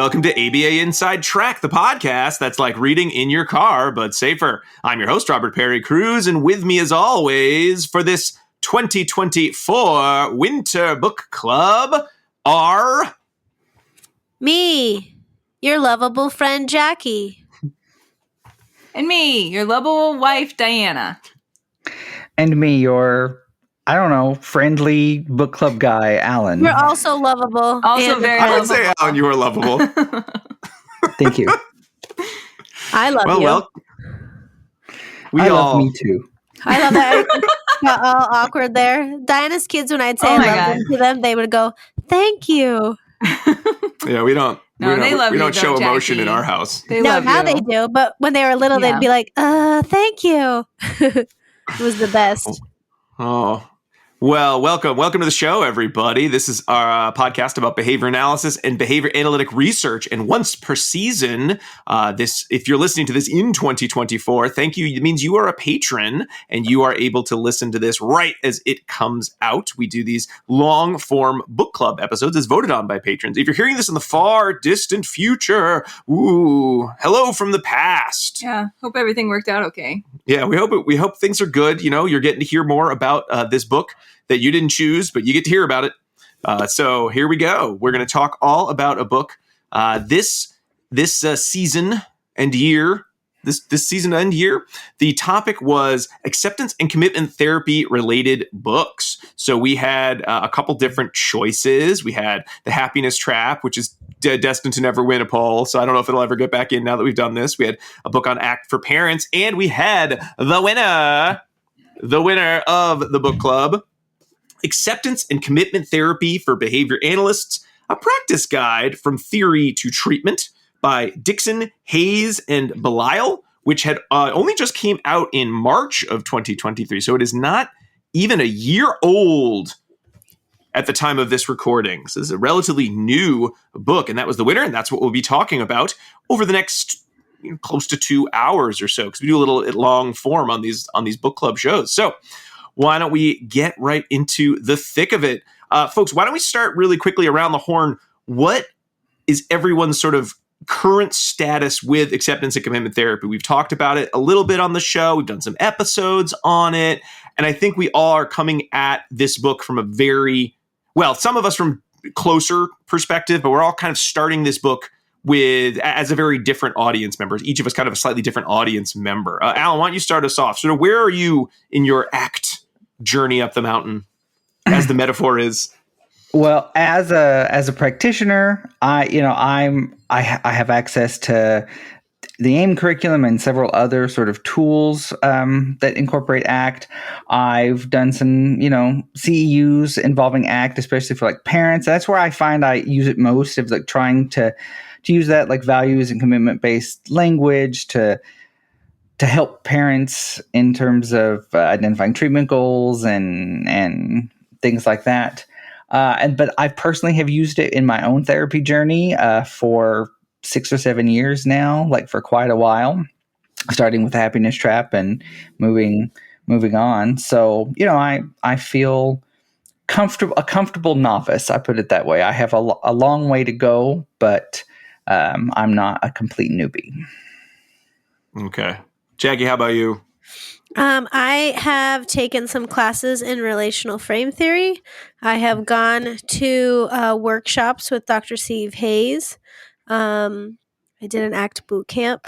welcome to ABA Inside Track, the podcast that's like reading in your car, but safer. I'm your host, Robert Perry Cruz, and with me as always for this 2024 Winter Book Club are... Me, your lovable friend, Jackie. And me, your lovable wife, Diana. And me, your, I don't know, friendly book club guy, Alan. You're also lovable. Also very I would lovable. say, Alan, you are lovable. Thank you. I love you. Well, I love me too. I love that. Got all awkward there. Diana's kids, when I'd say I love them to them, they would go, "Thank you." Yeah, we don't. No, we they don't, love we you, don't show though, emotion in Jackie. our house. They No, love now you. they do. But when they were little, Yeah. they'd be like, "Thank you." It was the best. Oh, well, welcome to the show, everybody. This is our podcast about behavior analysis and behavior analytic research. And once per season, if you're listening to this in 2024, thank you. It means you are a patron and you are able to listen to this right as it comes out. We do these long form book club episodes as voted on by patrons. If you're hearing this in the far distant future, ooh, hello from the past. Yeah, hope everything worked out okay. Yeah, we hope things are good. You know, you're getting to hear more about this book that you didn't choose, but you get to hear about it. So here we go. We're going to talk all about a book this season and year. This season and year, the topic was acceptance and commitment therapy related books. So we had a couple different choices. We had The Happiness Trap, which is destined to never win a poll. So I don't know if it'll ever get back in now that we've done this. We had a book on ACT for Parents, and we had the winner of the book club, Acceptance and Commitment Therapy for Behavior Analysts, a practice guide from theory to treatment by Dixon, Hayes, and Belisle, which had only just came out in March of 2023. So it is not even a year old at the time of this recording. So this is a relatively new book, and that was the winner, and that's what we'll be talking about over the next close to 2 hours or so, because we do a little long form on these book club shows. So why don't we get right into the thick of it? Folks, why don't we start really quickly around the horn? What is everyone's sort of current status with acceptance and commitment therapy? We've talked about it a little bit on the show. We've done some episodes on it. And I think we all are coming at this book from a very, well, some of us from closer perspective, but we're all kind of starting this book as a very different audience members. Each of us kind of a slightly different audience member. Alan, why don't you start us off? Sort of where are you in your ACT journey up the mountain, as the metaphor is? Well, as a practitioner, I have access to the AIM curriculum and several other sort of tools that incorporate ACT. I've done some, CEUs involving ACT, especially for like parents. That's where I find I use it most, of like trying to use that like values and commitment based language to help parents in terms of identifying treatment goals and things like that. But I personally have used it in my own therapy journey for 6 or 7 years now, like for quite a while, starting with Happiness Trap and moving on. So, I feel a comfortable novice. I put it that way. I have a long way to go, but I'm not a complete newbie. Okay. Jackie, how about you? I have taken some classes in relational frame theory. I have gone to workshops with Dr. Steve Hayes. I did an ACT boot camp.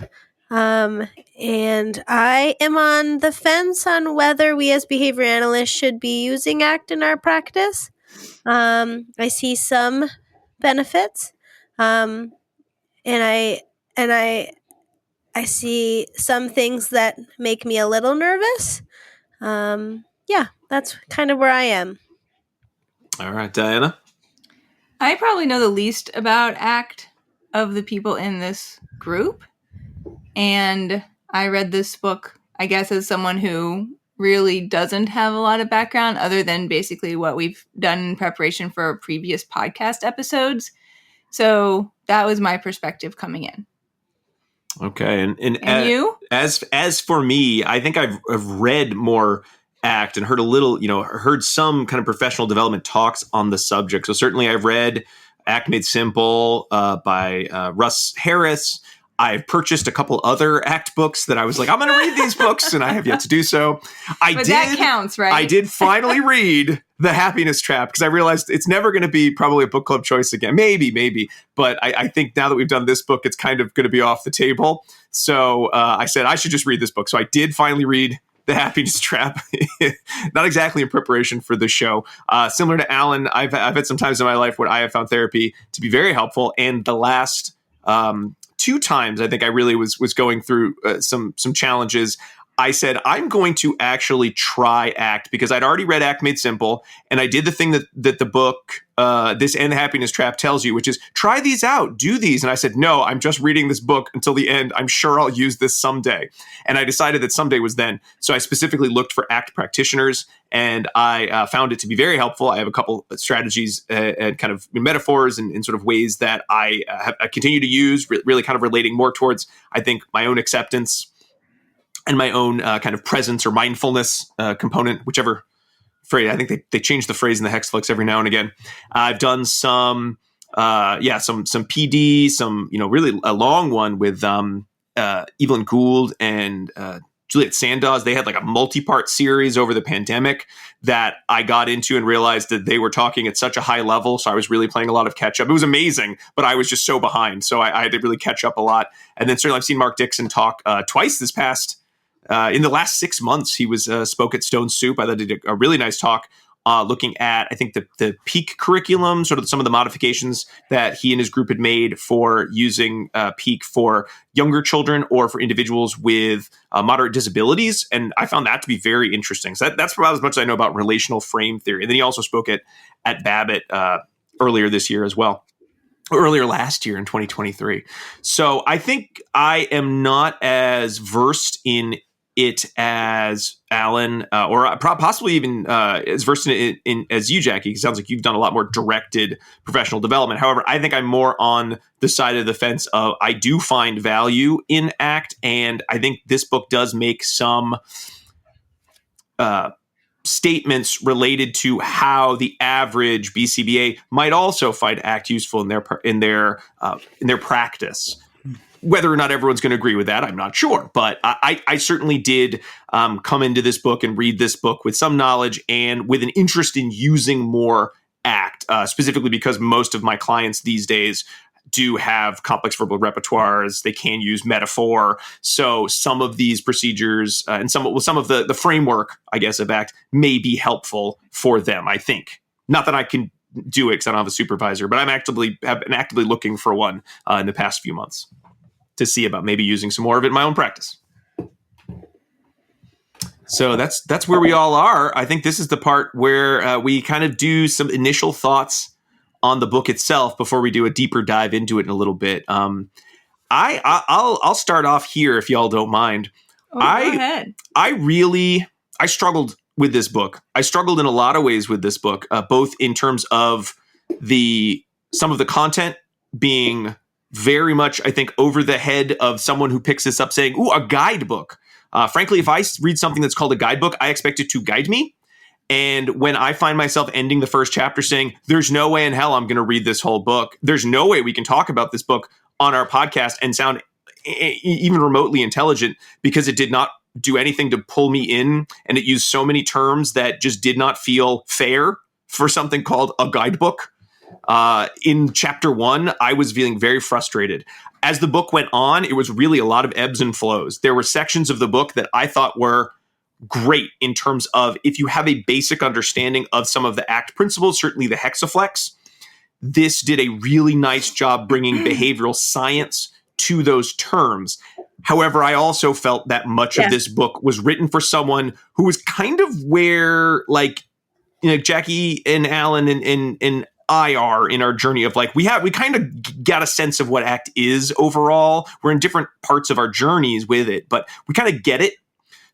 And I am on the fence on whether we as behavior analysts should be using ACT in our practice. I see some benefits. And I see some things that make me a little nervous. That's kind of where I am. All right, Diana. I probably know the least about ACT of the people in this group. And I read this book, I guess, as someone who really doesn't have a lot of background other than basically what we've done in preparation for previous podcast episodes. So that was my perspective coming in. Okay, and you? As for me, I think I've read more ACT and heard a little, heard some kind of professional development talks on the subject. So certainly I've read Act Made Simple by Russ Harris. I've purchased a couple other ACT books that I was like, I'm going to read these books, and I have yet to do so. That counts, right? I did finally read The Happiness Trap because I realized it's never going to be probably a book club choice again. Maybe. But I think now that we've done this book, it's kind of going to be off the table. So I said I should just read this book. So I did finally read The Happiness Trap, not exactly in preparation for the show. Similar to Alan, I've had some times in my life where I have found therapy to be very helpful. And the last 2 times, I think I really was going through some challenges. I said, I'm going to actually try ACT because I'd already read Act Made Simple, and I did the thing that the book, this and The Happiness Trap tells you, which is try these out, do these. And I said, no, I'm just reading this book until the end. I'm sure I'll use this someday. And I decided that someday was then. So I specifically looked for ACT practitioners, and I found it to be very helpful. I have a couple of strategies and kind of metaphors and sort of ways that I continue to use, really kind of relating more towards, I think, my own acceptance and my own kind of presence or mindfulness component, whichever phrase. I think they change the phrase in the hexaflex every now and again. I've done some PD, some really a long one with Evelyn Gould and Juliet Sandoz. They had like a multi-part series over the pandemic that I got into and realized that they were talking at such a high level. So I was really playing a lot of catch up. It was amazing, but I was just so behind. So I had to really catch up a lot. And then certainly I've seen Mark Dixon talk twice this past. In the last 6 months, he was spoke at Stone Soup. I thought he did a really nice talk looking at, I think, the peak curriculum, sort of some of the modifications that he and his group had made for using peak for younger children or for individuals with moderate disabilities. And I found that to be very interesting. So that's about as much as I know about relational frame theory. And then he also spoke at Babbitt earlier this year as well. Earlier last year in 2023. So I think I am not as versed in it as Alan, or possibly even as versed in it as you, Jackie. It sounds like you've done a lot more directed professional development. However, I think I'm more on the side of the fence of I do find value in ACT, and I think this book does make some statements related to how the average BCBA might also find ACT useful in their practice. Whether or not everyone's going to agree with that, I'm not sure. But I certainly did come into this book and read this book with some knowledge and with an interest in using more ACT, specifically because most of my clients these days do have complex verbal repertoires. They can use metaphor. So some of these procedures and some of the framework, I guess, of ACT may be helpful for them, I think. Not that I can do it because I don't have a supervisor, but have been actively looking for one in the past few months to see about maybe using some more of it in my own practice. So that's where we all are. I think this is the part where we kind of do some initial thoughts on the book itself before we do a deeper dive into it in a little bit. I'll start off here if y'all don't mind. Go ahead. I struggled with this book. I struggled in a lot of ways with this book, both in terms of some of the content being very much, I think, over the head of someone who picks this up saying, ooh, a guidebook. Frankly, if I read something that's called a guidebook, I expect it to guide me. And when I find myself ending the first chapter saying, there's no way in hell I'm going to read this whole book. There's no way we can talk about this book on our podcast and sound even remotely intelligent because it did not do anything to pull me in. And it used so many terms that just did not feel fair for something called a guidebook. In chapter 1, I was feeling very frustrated. As the book went on, it was really a lot of ebbs and flows. There were sections of the book that I thought were great in terms of if you have a basic understanding of some of the ACT principles, certainly the hexaflex, this did a really nice job bringing behavioral science to those terms. However, I also felt that much of this book was written for someone who was kind of where, like, Jackie and Alan and I are in our journey of we kind of got a sense of what ACT is overall. We're in different parts of our journeys with it, but we kind of get it.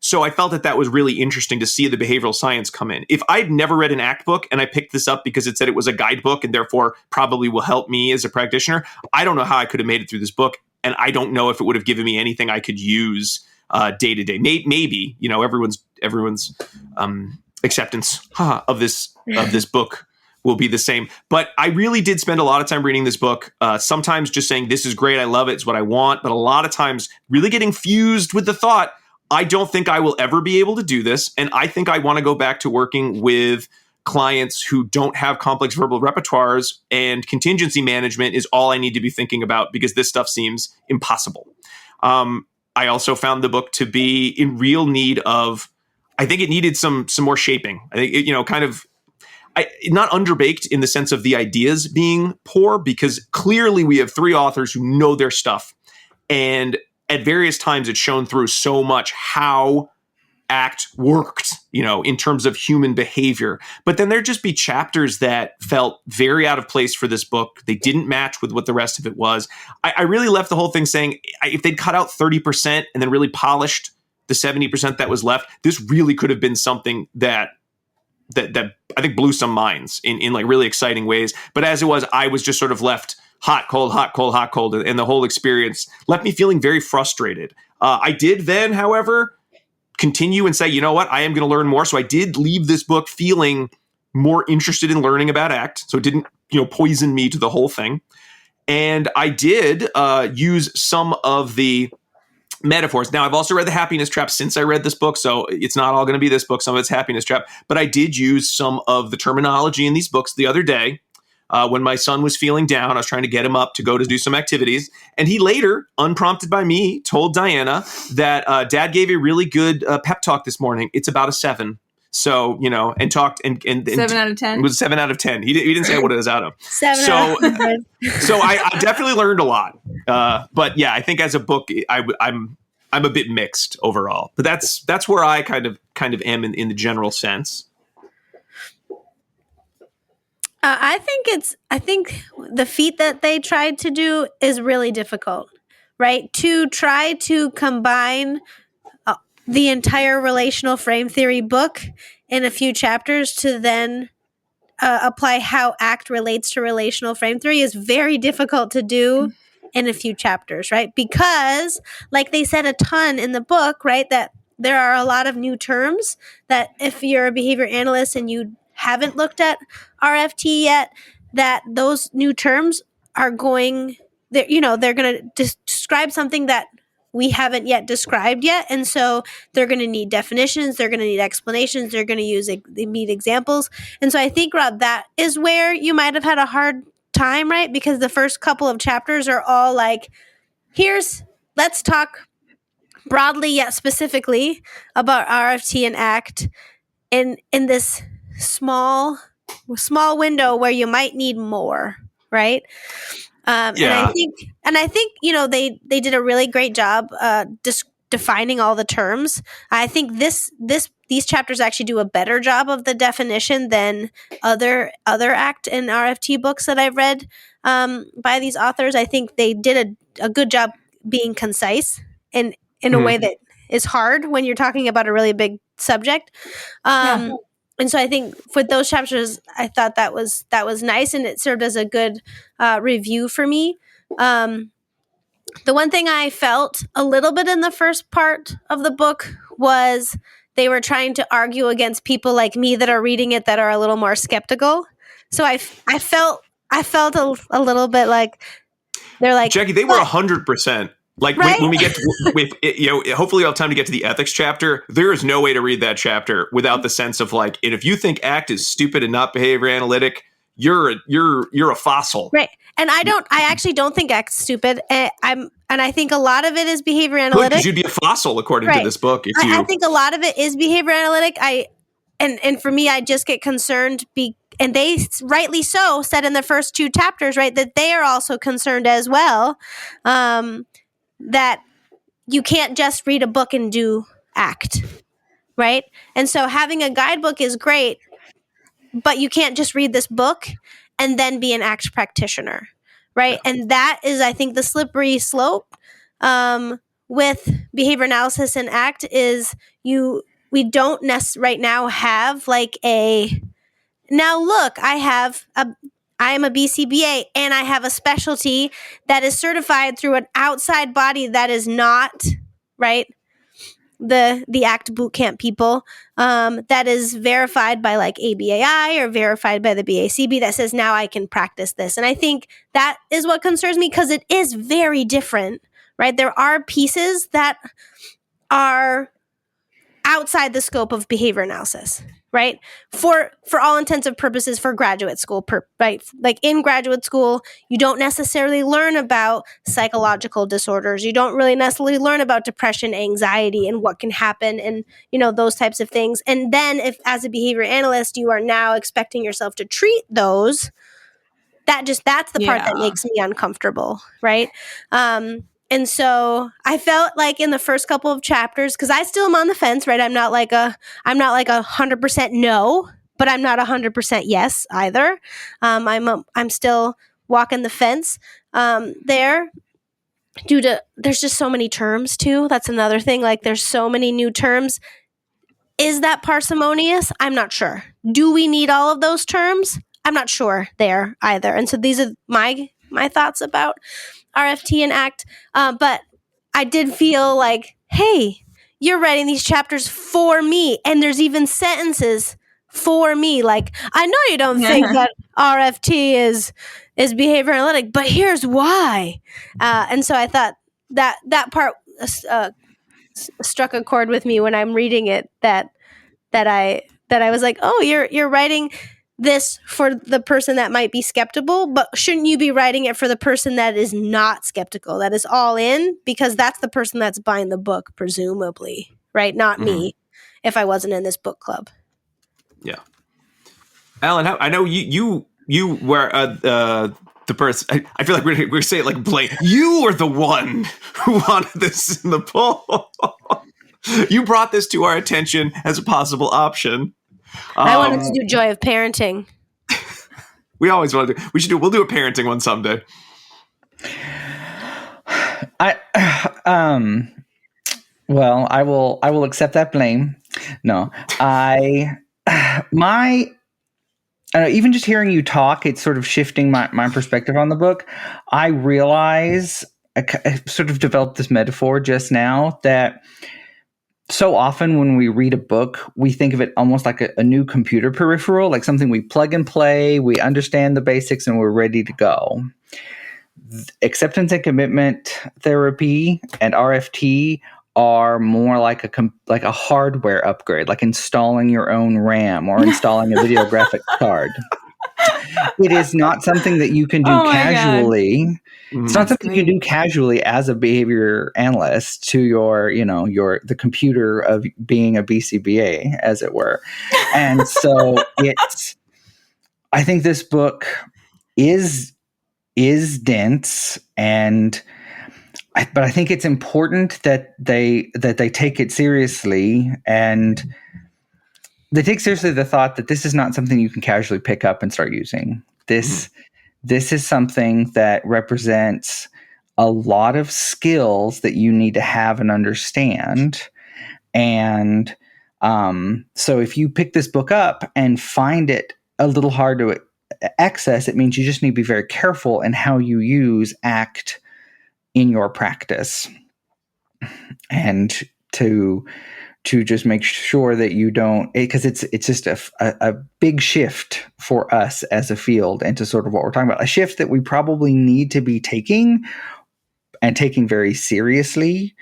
So I felt that was really interesting to see the behavioral science come in. If I'd never read an ACT book and I picked this up because it said it was a guidebook and therefore probably will help me as a practitioner, I don't know how I could have made it through this book. And I don't know if it would have given me anything I could use day to day. Maybe, everyone's acceptance of this book will be the same. But I really did spend a lot of time reading this book, sometimes just saying, this is great, I love it, it's what I want. But a lot of times really getting fused with the thought, I don't think I will ever be able to do this. And I think I want to go back to working with clients who don't have complex verbal repertoires, and contingency management is all I need to be thinking about because this stuff seems impossible. I also found the book to be in real need of, I think it needed some more shaping. I think it, not underbaked in the sense of the ideas being poor, because clearly we have three authors who know their stuff. And at various times it's shown through so much how ACT worked, in terms of human behavior. But then there'd just be chapters that felt very out of place for this book. They didn't match with what the rest of it was. I really left the whole thing saying, if they'd cut out 30% and then really polished the 70% that was left, this really could have been something that I think blew some minds in like really exciting ways. But as it was, I was just sort of left hot, cold, hot, cold, hot, cold. And the whole experience left me feeling very frustrated. I did then, however, continue and say, you know what, I am going to learn more. So I did leave this book feeling more interested in learning about ACT. So it didn't, poison me to the whole thing. And I did use some of the metaphors. Now, I've also read The Happiness Trap since I read this book, so it's not all going to be this book. Some of it's Happiness Trap. But I did use some of the terminology in these books the other day. When my son was feeling down, I was trying to get him up to go to do some activities. And he later, unprompted by me, told Diana that Dad gave a really good pep talk this morning. It's about a 7. So, and talked and 7 out of 10. It was 7 out of 10. He didn't say what it was out of. 7 out of 10. So I definitely learned a lot. But yeah, I think as a book, I'm a bit mixed overall. But that's where I kind of am in the general sense. I think the feat that they tried to do is really difficult, right? To try to combine the entire relational frame theory book in a few chapters to then apply how ACT relates to relational frame theory is very difficult to do in a few chapters, right? Because, like they said a ton in the book, right, that there are a lot of new terms that if you're a behavior analyst and you haven't looked at RFT yet, that those new terms are going, they're going to describe something that we haven't yet described yet. And so they're going to need definitions, they're going to need explanations, they're going to need examples. And so I think, Rob, that is where you might have had a hard time, right? Because the first couple of chapters are all like, let's talk broadly yet specifically about RFT and ACT in this small window where you might need more, right? Yeah. And I think they did a really great job defining all the terms. I think these chapters actually do a better job of the definition than other ACT and RFT books that I've read by these authors. I think they did a good job being concise in a way that is hard when you're talking about a really big subject. And so I think for those chapters, I thought that was nice, and it served as a good review for me. The one thing I felt a little bit in the first part of the book was they were trying to argue against people like me that are reading it that are a little more skeptical. So I felt a little bit like they're like, Jackie, they were 100%. Like right? when we get to, hopefully I'll have time to get to the ethics chapter. There is no way to read that chapter without the sense of like, and if you think ACT is stupid and not behavior analytic, you're a fossil. Right. And I actually don't think ACT's stupid. And I think a lot of it is behavior analytic. Because you'd be a fossil according to this book. I think a lot of it is behavior analytic. And for me, I just get concerned and they rightly so said in the first 2 chapters, right, that they are also concerned as well. That you can't just read a book and do ACT, right? And so having a guidebook is great, but you can't just read this book and then be an ACT practitioner, right? Yeah. And that is, I think, the slippery slope with behavior analysis and ACT is we don't right now have like now look, I am a BCBA and I have a specialty that is certified through an outside body that is not, right, the ACT bootcamp people, that is verified by like ABAI or verified by the BACB that says now I can practice this. And I think that is what concerns me because it is very different, right? There are pieces that are outside the scope of behavior analysis, right? For all intents and purposes for graduate school, right? Like in graduate school, you don't necessarily learn about psychological disorders. You don't really necessarily learn about depression, anxiety, and what can happen and, those types of things. And then if as a behavior analyst, you are now expecting yourself to treat those, that's the part that makes me uncomfortable, right? And so I felt like in the first couple of chapters, because I still am on the fence, right? I'm not like 100% no, but I'm not 100% yes either. I'm still walking the fence there. There's just so many terms too. That's another thing. Like there's so many new terms. Is that parsimonious? I'm not sure. Do we need all of those terms? I'm not sure there either. And so these are my thoughts about RFT and ACT. But I did feel like, hey, you're writing these chapters for me. And there's even sentences for me. Like, I know you don't think that RFT is behavior analytic, but here's why. And so I thought that part struck a chord with me when I'm reading it, that I was like, oh, you're writing this for the person that might be skeptical, but shouldn't you be writing it for the person that is not skeptical, that is all in? Because that's the person that's buying the book, presumably, right? Not me, if I wasn't in this book club. Yeah. Alan, I know you were the person. I feel like we're saying it like Blaine. You were the one who wanted this in the poll. You brought this to our attention as a possible option. I wanted to do Joy of Parenting. We always want to do. We'll do a parenting one someday. Well, I will accept that blame. No, even just hearing you talk, it's sort of shifting my perspective on the book. I realize I sort of developed this metaphor just now that so often when we read a book, we think of it almost like a new computer peripheral, like something we plug and play, we understand the basics, and we're ready to go. Acceptance and commitment therapy and RFT are more like a hardware upgrade, like installing your own RAM or installing a video graphic card. It is not something that you can do casually. It's not something you can do casually as a behavior analyst to the computer of being a BCBA, as it were. And so I think this book is dense, but I think it's important that they take it seriously, and they take seriously the thought that this is not something you can casually pick up and start using. This is something that represents a lot of skills that you need to have and understand. And so if you pick this book up and find it a little hard to access, it means you just need to be very careful in how you use ACT in your practice, and to just make sure that you don't, because it's just a big shift for us as a field into sort of what we're talking about, a shift that we probably need to be taking very seriously,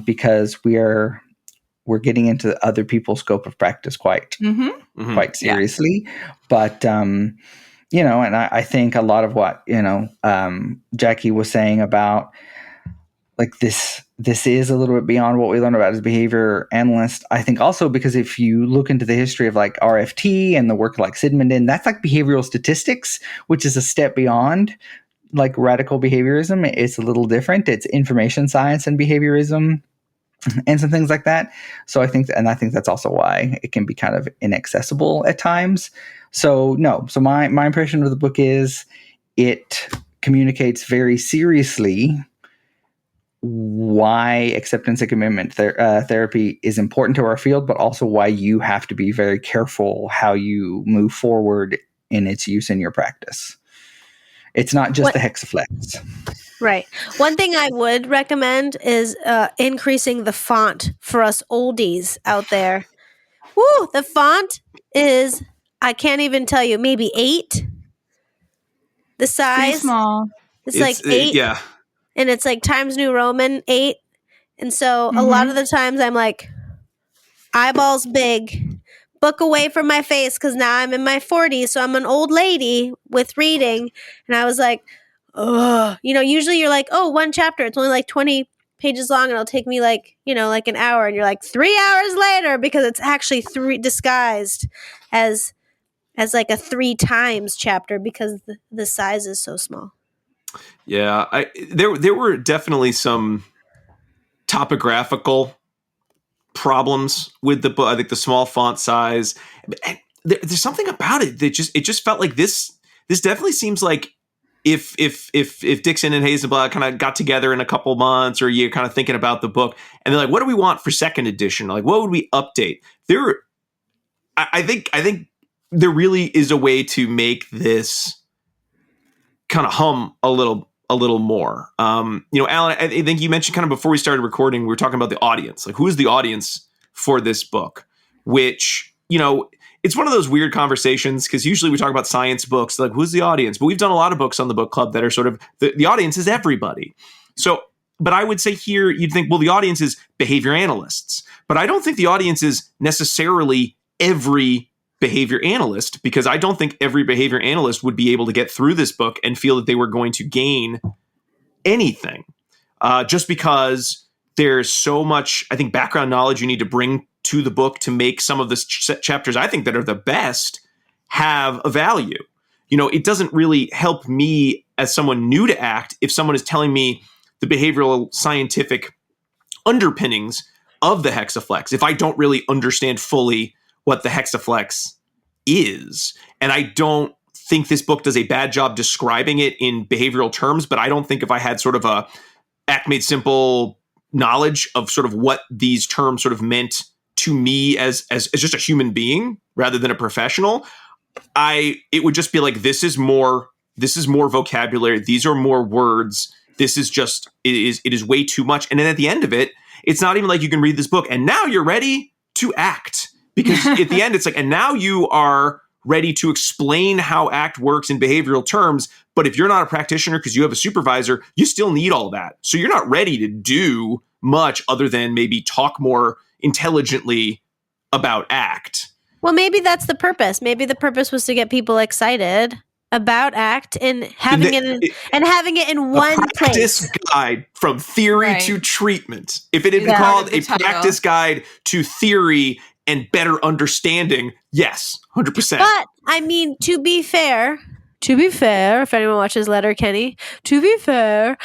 because we're getting into other people's scope of practice quite seriously. But and I think a lot of what Jackie was saying about like this is a little bit beyond what we learn about as a behavior analyst. I think also because if you look into the history of like RFT and the work like Sidman did, that's like behavioral statistics, which is a step beyond like radical behaviorism. It's a little different. It's information science and behaviorism and some things like that. So I think that's also why it can be kind of inaccessible at times. So my impression of the book is it communicates very seriously why acceptance and commitment therapy is important to our field, but also why you have to be very careful how you move forward in its use in your practice. It's not just What- the hexaflex. Right. One thing I would recommend is increasing the font for us oldies out there. Woo! The font is, I can't even tell you, maybe 8. The It's pretty size, small. it's like 8. Yeah. And it's like Times New Roman 8. And so a lot of the times I'm like, eyeballs big, book away from my face because now I'm in my 40s. So I'm an old lady with reading. And I was like, ugh. Usually you're like, oh, one chapter. It's only like 20 pages long and it'll take me like, like an hour. And you're like 3 hours later because it's actually disguised as like a 3 times chapter because the size is so small. Yeah. There were definitely some topographical problems with the book. I think the small font size. There's something about it that just felt like this definitely seems like if Dixon and Hayes and Belisle kind of got together in a couple months, or you're kind of thinking about the book and they're like, what do we want for second edition? Like, what would we update? I think there really is a way to make this kind of hum a little more. Alan, I think you mentioned kind of before we started recording, we were talking about the audience. Like, who is the audience for this book? Which, it's one of those weird conversations because usually we talk about science books, like who's the audience? But we've done a lot of books on the book club that are sort of the audience is everybody. So, but I would say here you'd think, well, the audience is behavior analysts, but I don't think the audience is necessarily every behavior analyst, because I don't think every behavior analyst would be able to get through this book and feel that they were going to gain anything, just because there's so much, I think, background knowledge you need to bring to the book to make some of the chapters, I think, that are the best have a value. It doesn't really help me as someone new to ACT if someone is telling me the behavioral scientific underpinnings of the hexaflex, if I don't really understand fully what the hexaflex is. And I don't think this book does a bad job describing it in behavioral terms, but I don't think if I had sort of a ACT Made Simple knowledge of sort of what these terms sort of meant to me as just a human being rather than a professional, it would just be like, this is more vocabulary. These are more words. This is just, it is way too much. And then at the end of it, it's not even like you can read this book and now you're ready to act. Because at the end, it's like, and now you are ready to explain how ACT works in behavioral terms. But if you're not a practitioner because you have a supervisor, you still need all that. So you're not ready to do much other than maybe talk more intelligently about ACT. Well, maybe that's the purpose. Maybe the purpose was to get people excited about ACT and having it in one practice place. Guide from theory to treatment. If it had been called a practice guide to theory and better understanding, yes, 100%. But I mean, to be fair, if anyone watches Letterkenny, to be fair,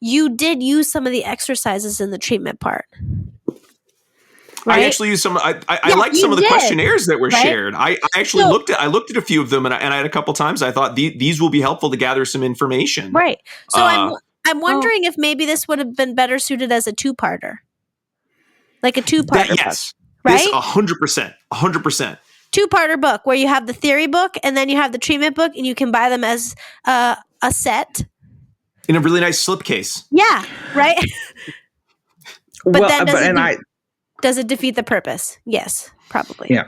you did use some of the exercises in the treatment part. Right? I actually used some. I liked some of the questionnaires that were shared. I actually looked at a few of them, and I had a couple times I thought these will be helpful to gather some information. Right. So I'm wondering if maybe this would have been better suited as a 2-parter, like a 2-parter. Yes. Right? This 100%. 100%. 2-parter book where you have the theory book and then you have the treatment book, and you can buy them as a set In a really nice slipcase. Yeah, right? But well, does it defeat the purpose? Yes, probably. Yeah.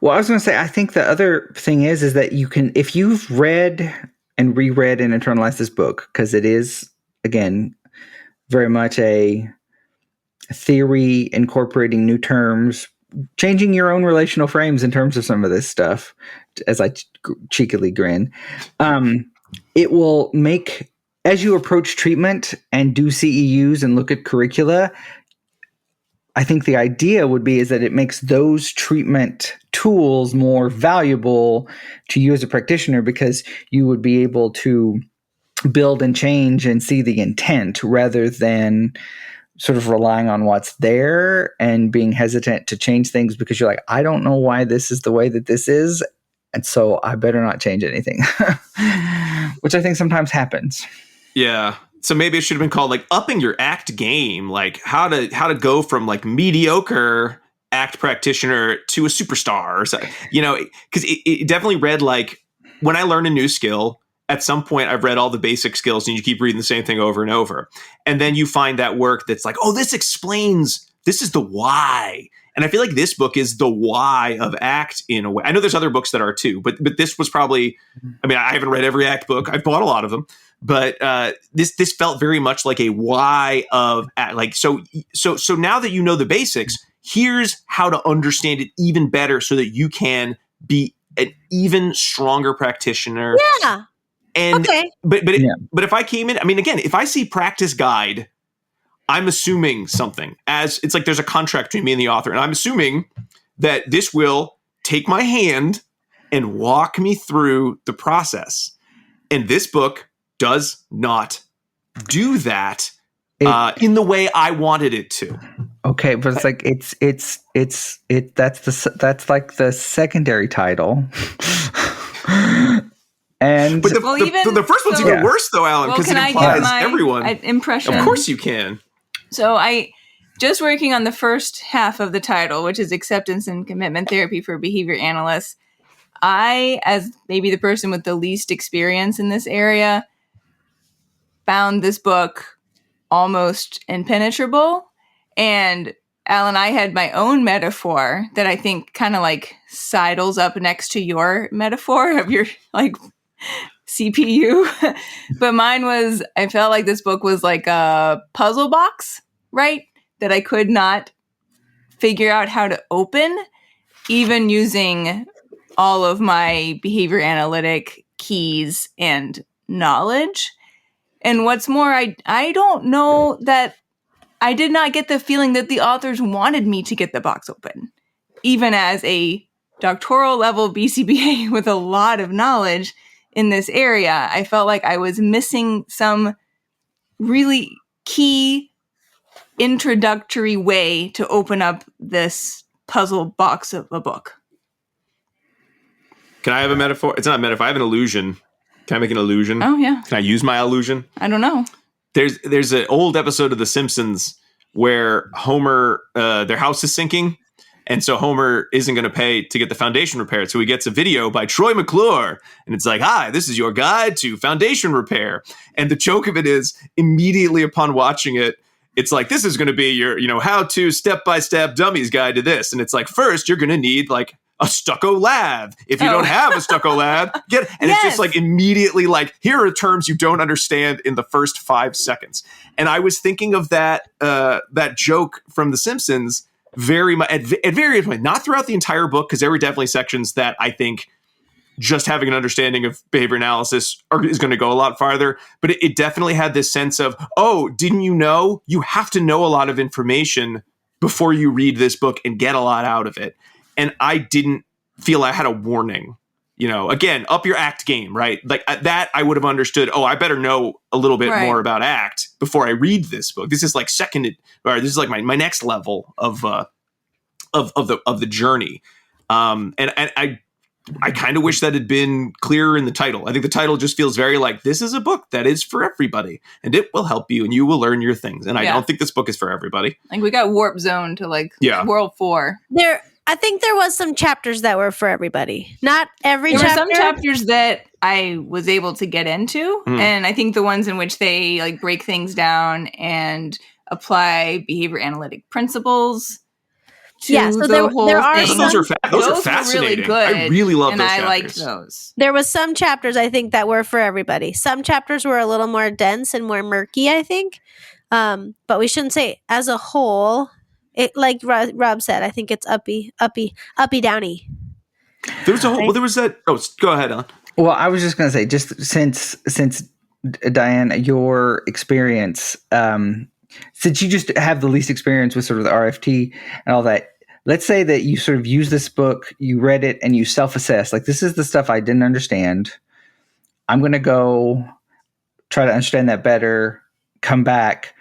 Well, I was going to say, I think the other thing is that you can, if you've read and reread and internalized this book, because it is, again, very much a theory incorporating new terms, changing your own relational frames in terms of some of this stuff, as I cheekily grin, it will make, as you approach treatment and do CEUs and look at curricula, I think the idea would be is that it makes those treatment tools more valuable to you as a practitioner, because you would be able to build and change and see the intent rather than sort of relying on what's there and being hesitant to change things because you're like, I don't know why this is the way that this is, and so I better not change anything, which I think sometimes happens. Yeah. So maybe it should have been called like upping your ACT game, like how to go from like mediocre ACT practitioner to a superstar, or so, because it definitely read like when I learn a new skill at some point I've read all the basic skills, and you keep reading the same thing over and over. And then you find that work that's like, oh, this is the why. And I feel like this book is the why of ACT in a way. I know there's other books that are too, but this was probably, I mean, I haven't read every ACT book. I've bought a lot of them, but this felt very much like a why of ACT. Like, so now that you know the basics, here's how to understand it even better so that you can be an even stronger practitioner. Yeah. And, okay. But if I came in, I mean, again, if I see practice guide, I'm assuming something, as it's like there's a contract between me and the author. And I'm assuming that this will take my hand and walk me through the process. And this book does not do that in the way I wanted it to. Okay, but it's like that's like the secondary title. And but the first one's even worse though, Alan, because it implies everyone. Impression. Of course you can. So I just working on the first half of the title, which is Acceptance and Commitment Therapy for Behavior Analysts. I, as maybe the person with the least experience in this area, found this book almost impenetrable. And Alan, I had my own metaphor that I think kind of like sidles up next to your metaphor of your like CPU. But mine was, I felt like this book was like a puzzle box, right? That I could not figure out how to open, even using all of my behavior analytic keys and knowledge. And what's more, I don't know that I did not get the feeling that the authors wanted me to get the box open. Even as a doctoral level BCBA with a lot of knowledge in this area, I felt like I was missing some really key introductory way to open up this puzzle box of a book. Can I have a metaphor? It's not a metaphor. I have an illusion. Can I make an illusion? Oh, yeah. Can I use my illusion? I don't know. There's an old episode of The Simpsons where Homer, their house is sinking. And so Homer isn't going to pay to get the foundation repaired. So he gets a video by Troy McClure. And it's like, hi, this is your guide to foundation repair. And the joke of it is immediately upon watching it, it's like, this is going to be your, how-to step-by-step dummies guide to this. And it's like, first, you're going to need like a stucco lab. If you don't have a stucco lab, get it. And It's just like immediately like, here are terms you don't understand in the first 5 seconds. And I was thinking of that joke from The Simpsons very much at various points, not throughout the entire book, because there were definitely sections that I think just having an understanding of behavior analysis is going to go a lot farther. But it definitely had this sense of, oh, didn't you know? You have to know a lot of information before you read this book and get a lot out of it. And I didn't feel I had a warning. Again, up your ACT game, right? Like that I would have understood, oh, I better know a little bit more about ACT before I read this book. This is like this is like my next level of the journey. And I kind of wish that had been clearer in the title. I think the title just feels very like, this is a book that is for everybody and it will help you and you will learn your things. And I don't think this book is for everybody. Like we got warp zone to like World 4. I think there was some chapters that were for everybody. Not every chapter. There were some chapters that I was able to get into. And I think the ones in which they like break things down and apply behavior analytic principles to the whole thing. Those are fascinating. Really good, I really love and those I chapters. liked those. There was some chapters I think that were for everybody. Some chapters were a little more dense and more murky, I think. But we shouldn't say as a whole. It, like Rob said, I think it's uppy, downy. There was a whole. Well, there was that. Oh, go ahead, Alan. Well, I was just going to say, just since Diane, your experience, since you just have the least experience with sort of the RFT and all that, let's say that you sort of use this book, you read it, and you self-assess. Like, this is the stuff I didn't understand. I'm going to go try to understand that better. Come back.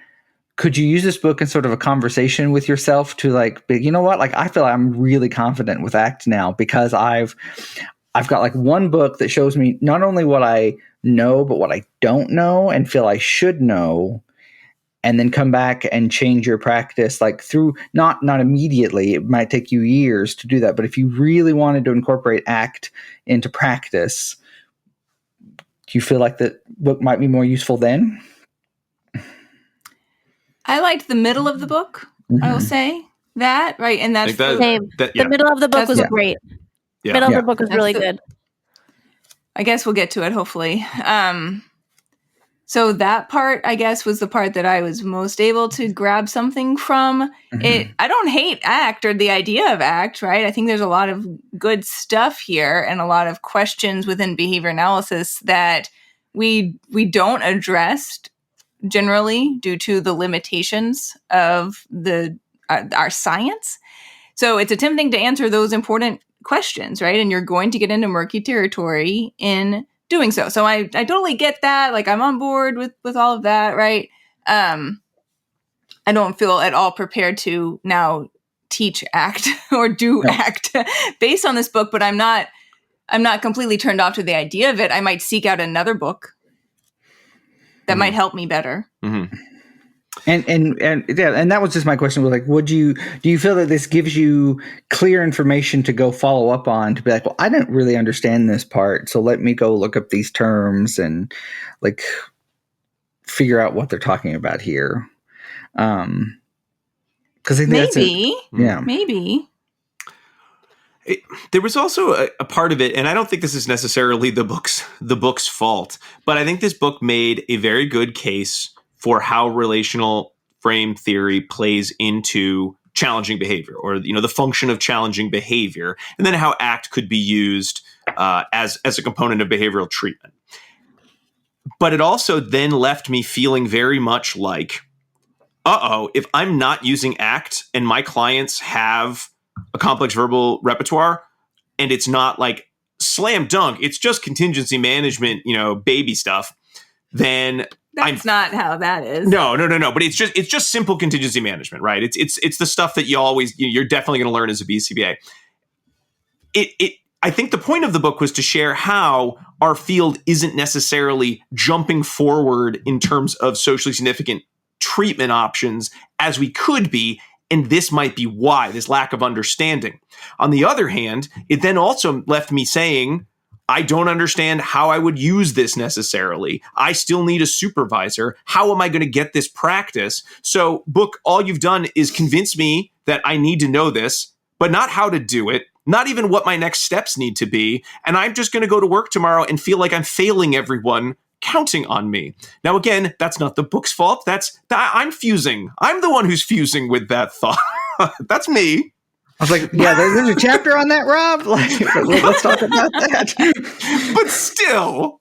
Could you use this book in sort of a conversation with yourself to like, you know what? Like, I feel like I'm really confident with ACT now because I've got like one book that shows me not only what I know, but what I don't know and feel I should know, and then come back and change your practice like through not immediately. It might take you years to do that. But if you really wanted to incorporate ACT into practice, you feel like the book might be more useful then? I liked the middle of the book. I will say that, right? And that's same. The middle of the book was great. Yeah. Middle of the book was really good. I guess we'll get to it, hopefully. So that part, I guess, was the part that I was most able to grab something from. It. I don't hate ACT or the idea of ACT, right? I think there's a lot of good stuff here and a lot of questions within behavior analysis that we don't address generally due to the limitations of our science. So it's attempting to answer those important questions, right? And you're going to get into murky territory in doing so. So I totally get that. Like, I'm on board with all of that, right? I don't feel at all prepared to now teach ACT or do ACT based on this book, but I'm not completely turned off to the idea of it. I might seek out another book that might help me better. Mm-hmm. And that was just my question. Was like, do you feel that this gives you clear information to go follow up on, to be like, well, I didn't really understand this part, so let me go look up these terms and like figure out what they're talking about here. Because I think maybe. There was also a part of it, and I don't think this is necessarily the book's fault, but I think this book made a very good case for how relational frame theory plays into challenging behavior, or the function of challenging behavior, and then how ACT could be used as a component of behavioral treatment. But it also then left me feeling very much like, if I'm not using ACT and my clients have a complex verbal repertoire and it's not like slam dunk, it's just contingency management, baby stuff, then that's not how that is. No. But it's just simple contingency management, right? It's the stuff that you're definitely going to learn as a BCBA. I think the point of the book was to share how our field isn't necessarily jumping forward in terms of socially significant treatment options as we could be. And this might be why, this lack of understanding. On the other hand, it then also left me saying, I don't understand how I would use this necessarily. I still need a supervisor. How am I going to get this practice? So, book, all you've done is convince me that I need to know this, but not how to do it, not even what my next steps need to be. And I'm just going to go to work tomorrow and feel like I'm failing everyone counting on me. Now, again, that's not the book's fault. I'm fusing. I'm the one who's fusing with that thought. That's me. I was like, yeah, there's a chapter on that, Rob. Like, let's talk about that. But still,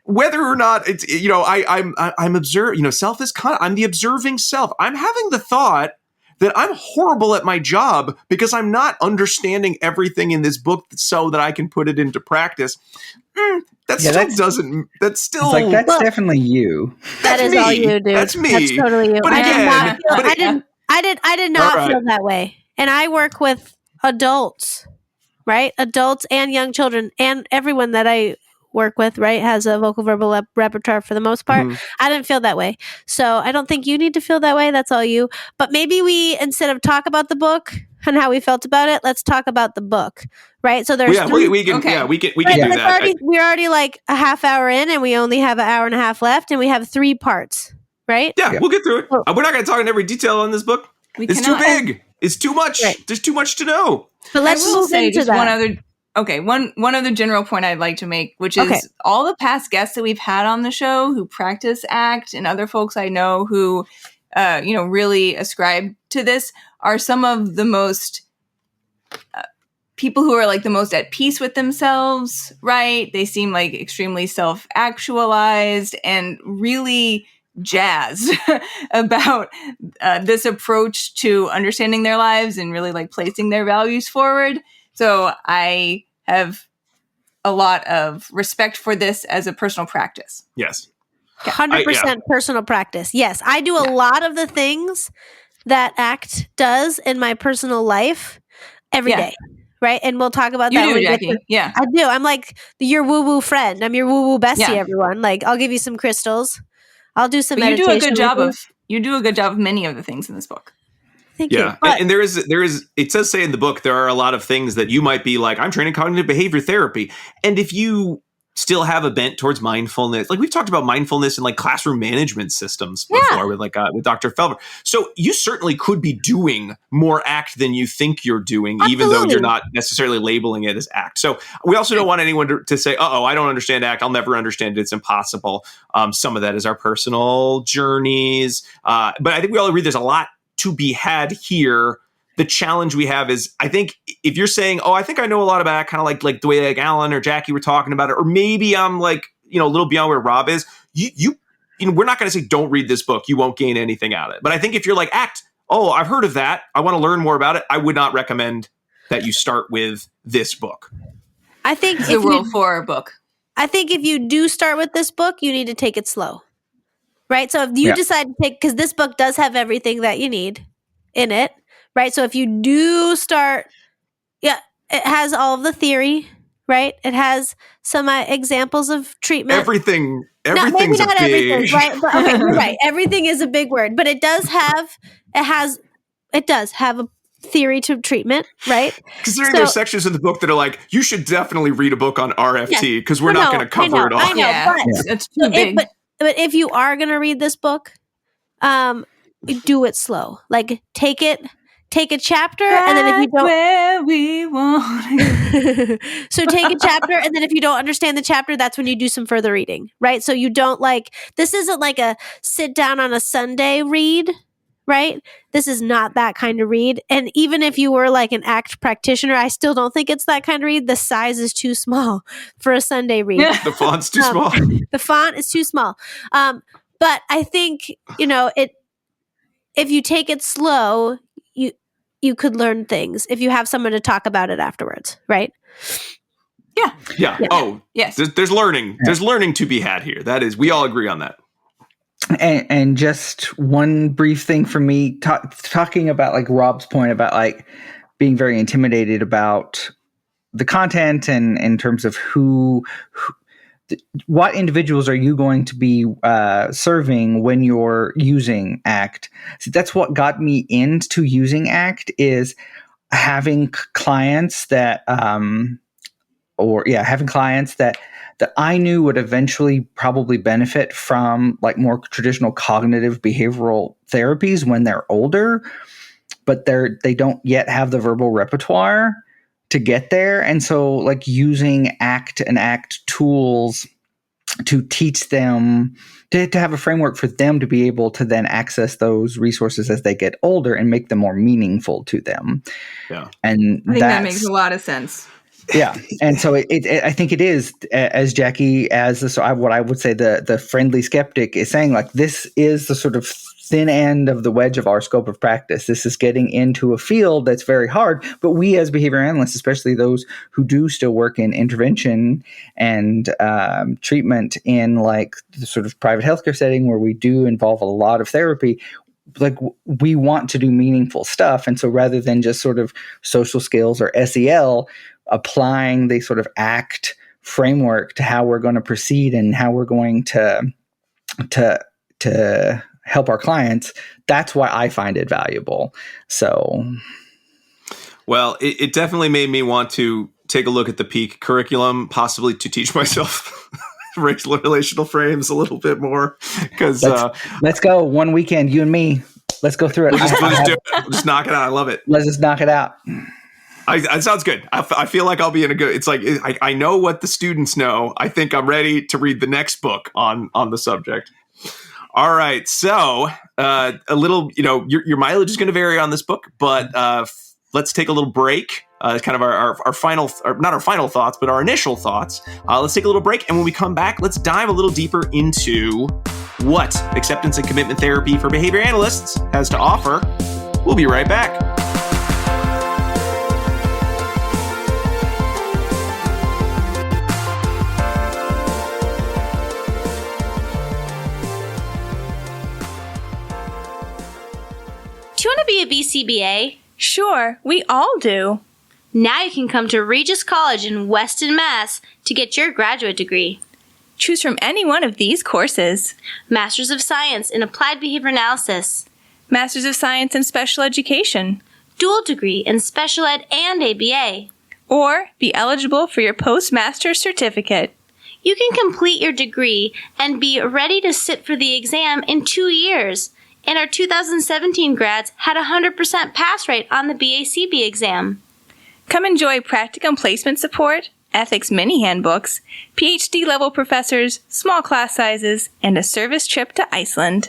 whether or not it's, I'm observing, self is I'm the observing self. I'm having the thought that I'm horrible at my job because I'm not understanding everything in this book so that I can put it into practice. That's definitely you. That is all you, dude. That's me. That's totally you. But I did not feel that way. And I work with adults, right? Adults and young children, and everyone that I work with, right, has a vocal verbal repertoire for the most part. Mm-hmm. I didn't feel that way. So I don't think you need to feel that way. That's all you. But maybe we, instead of talk about the book and how we felt about it, let's talk about the book, right? So there's we can do that. We're already like a half hour in, and we only have an hour and a half left, and we have 3 parts, right? Yeah, we'll get through it. We're not going to talk in every detail on this book. It's too big. It's too much. Right. There's too much to know. But let's move into that. One other general point I'd like to make, which is all the past guests that we've had on the show who practice ACT, and other folks I know who, really ascribe to this, are some of the most people who are like the most at peace with themselves, right? They seem like extremely self-actualized and really jazzed about this approach to understanding their lives and really like placing their values forward. So I have a lot of respect for this as a personal practice. Yes. 100% personal practice. Yes. I do a lot of the things that ACT does in my personal life every day. Right. And we'll talk about that. You do, Jackie. Yeah. I do. I'm like your woo-woo friend. I'm your woo-woo bestie, everyone. Like, I'll give you some crystals. I'll do some meditation. You do a good job of many of the things in this book. Thank you. And there is, it does say in the book, there are a lot of things that you might be like, I'm training cognitive behavior therapy. And if you still have a bent towards mindfulness. Like we've talked about mindfulness in like classroom management systems before with Dr. Felber. So you certainly could be doing more ACT than you think you're doing, even though you're not necessarily labeling it as ACT. So we also don't want anyone to say, I don't understand ACT. I'll never understand it. It's impossible. Some of that is our personal journeys. But I think we all agree there's a lot to be had here. The challenge we have is, I think if you're saying, I think I know a lot about it, kind of like the way like Alan or Jackie were talking about it, or maybe I'm like, a little beyond where Rob is, you we're not going to say don't read this book. You won't gain anything out of it. But I think if you're like ACT, I've heard of that, I want to learn more about it, I would not recommend that you start with this book. I think it's a Rule 4 book. I think if you do start with this book, you need to take it slow. Right? So if you decide to take, because this book does have everything that you need in it. Right. So if you do start, it has all of the theory, right? It has some examples of treatment. Everything's maybe not big. everything, right? But okay, you're right. Everything is a big word, but it does have a theory to treatment, right? Considering there's sections in the book that are like, you should definitely read a book on RFT because we're not going to cover it all. I know, but it's too big. But if you are going to read this book, do it slow. Like take a chapter, and then if you don't, where we want. So take a chapter, and then if you don't understand the chapter, that's when you do some further reading, right? So you don't this isn't like a sit down on a Sunday read, right? This is not that kind of read. And even if you were like an ACT practitioner, I still don't think it's that kind of read. The size is too small for a Sunday read. The font's too small. The font is too small. But I think, if you take it slow, you could learn things if you have someone to talk about it afterwards, right? Yeah. Oh, yes. There's learning. Yeah. There's learning to be had here. That is, we all agree on that. And just one brief thing for me, talking about like Rob's point about like being very intimidated about the content and in terms of what individuals are you going to be serving when you're using ACT? So that's what got me into using ACT, is having clients that, that I knew would eventually probably benefit from like more traditional cognitive behavioral therapies when they're older, but they don't yet have the verbal repertoire to get there. And so like using ACT and ACT tools to teach them, to have a framework for them to be able to then access those resources as they get older and make them more meaningful to them. Yeah. And I think that makes a lot of sense. Yeah. And so I think it is, as Jackie, what I would say the friendly skeptic is saying, like, this is the sort of thin end of the wedge of our scope of practice. This is getting into a field that's very hard, but we as behavior analysts, especially those who do still work in intervention and treatment in like the sort of private healthcare setting where we do involve a lot of therapy, like we want to do meaningful stuff. And so rather than just sort of social skills or SEL, applying the sort of ACT framework to how we're going to proceed and how we're going to help our clients, that's why I find it valuable. So, well, it definitely made me want to take a look at the peak curriculum, possibly to teach myself relational frames a little bit more. Because let's go one weekend, you and me. Let's go through it. We'll just do it. We'll just knock it out. I love it. Let's just knock it out. It sounds good. I feel like I'll be in a good. It's like I know what the students know. I think I'm ready to read the next book on the subject. All right, so a little, your mileage is going to vary on this book, but let's take a little break. Kind of our final, not our final thoughts, but our initial thoughts. Let's take a little break, and when we come back, let's dive a little deeper into what acceptance and commitment therapy for behavior analysts has to offer. We'll be right back. Do you want to be a BCBA? Sure, we all do. Now you can come to Regis College in Weston, Mass. to get your graduate degree. Choose from any one of these courses. Masters of Science in Applied Behavior Analysis. Masters of Science in Special Education. Dual degree in Special Ed and ABA. Or be eligible for your postmaster's certificate. You can complete your degree and be ready to sit for the exam in 2 years. And our 2017 grads had a 100% pass rate on the BACB exam. Come enjoy practicum placement support, ethics mini handbooks, PhD level professors, small class sizes, and a service trip to Iceland.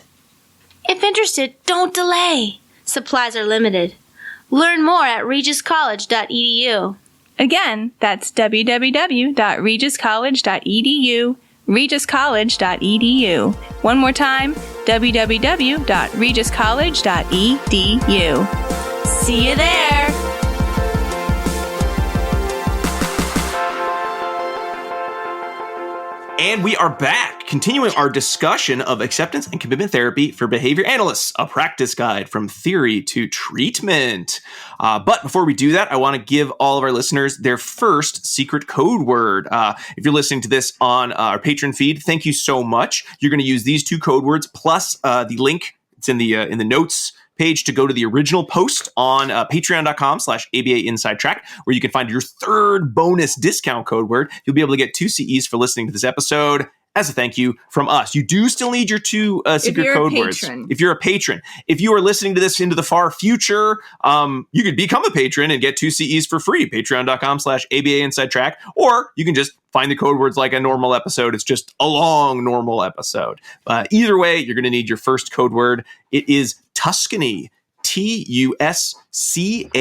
If interested, don't delay. Supplies are limited. Learn more at regiscollege.edu. Again, that's www.regiscollege.edu, regiscollege.edu. One more time, www.regiscollege.edu. See you there! And we are back, continuing our discussion of acceptance and commitment therapy for behavior analysts, a practice guide from theory to treatment. But before we do that, I want to give all of our listeners their first secret code word. If you're listening to this on our Patreon feed, thank you so much. You're going to use these 2 code words plus the link. It's in the notes page to go to the original post on patreon.com/ABA Inside Track, where you can find your 3rd bonus discount code word. You'll be able to get 2 CEs for listening to this episode as a thank you from us. You do still need your 2 secret code words. If you're a patron. If you are listening to this into the far future, you could become a patron and get 2 CEs for free. Patreon.com/ABA Inside Track, or you can just find the code words like a normal episode. It's just a long normal episode. Either way, you're going to need your first code word. It is Tuscany. Tuscany.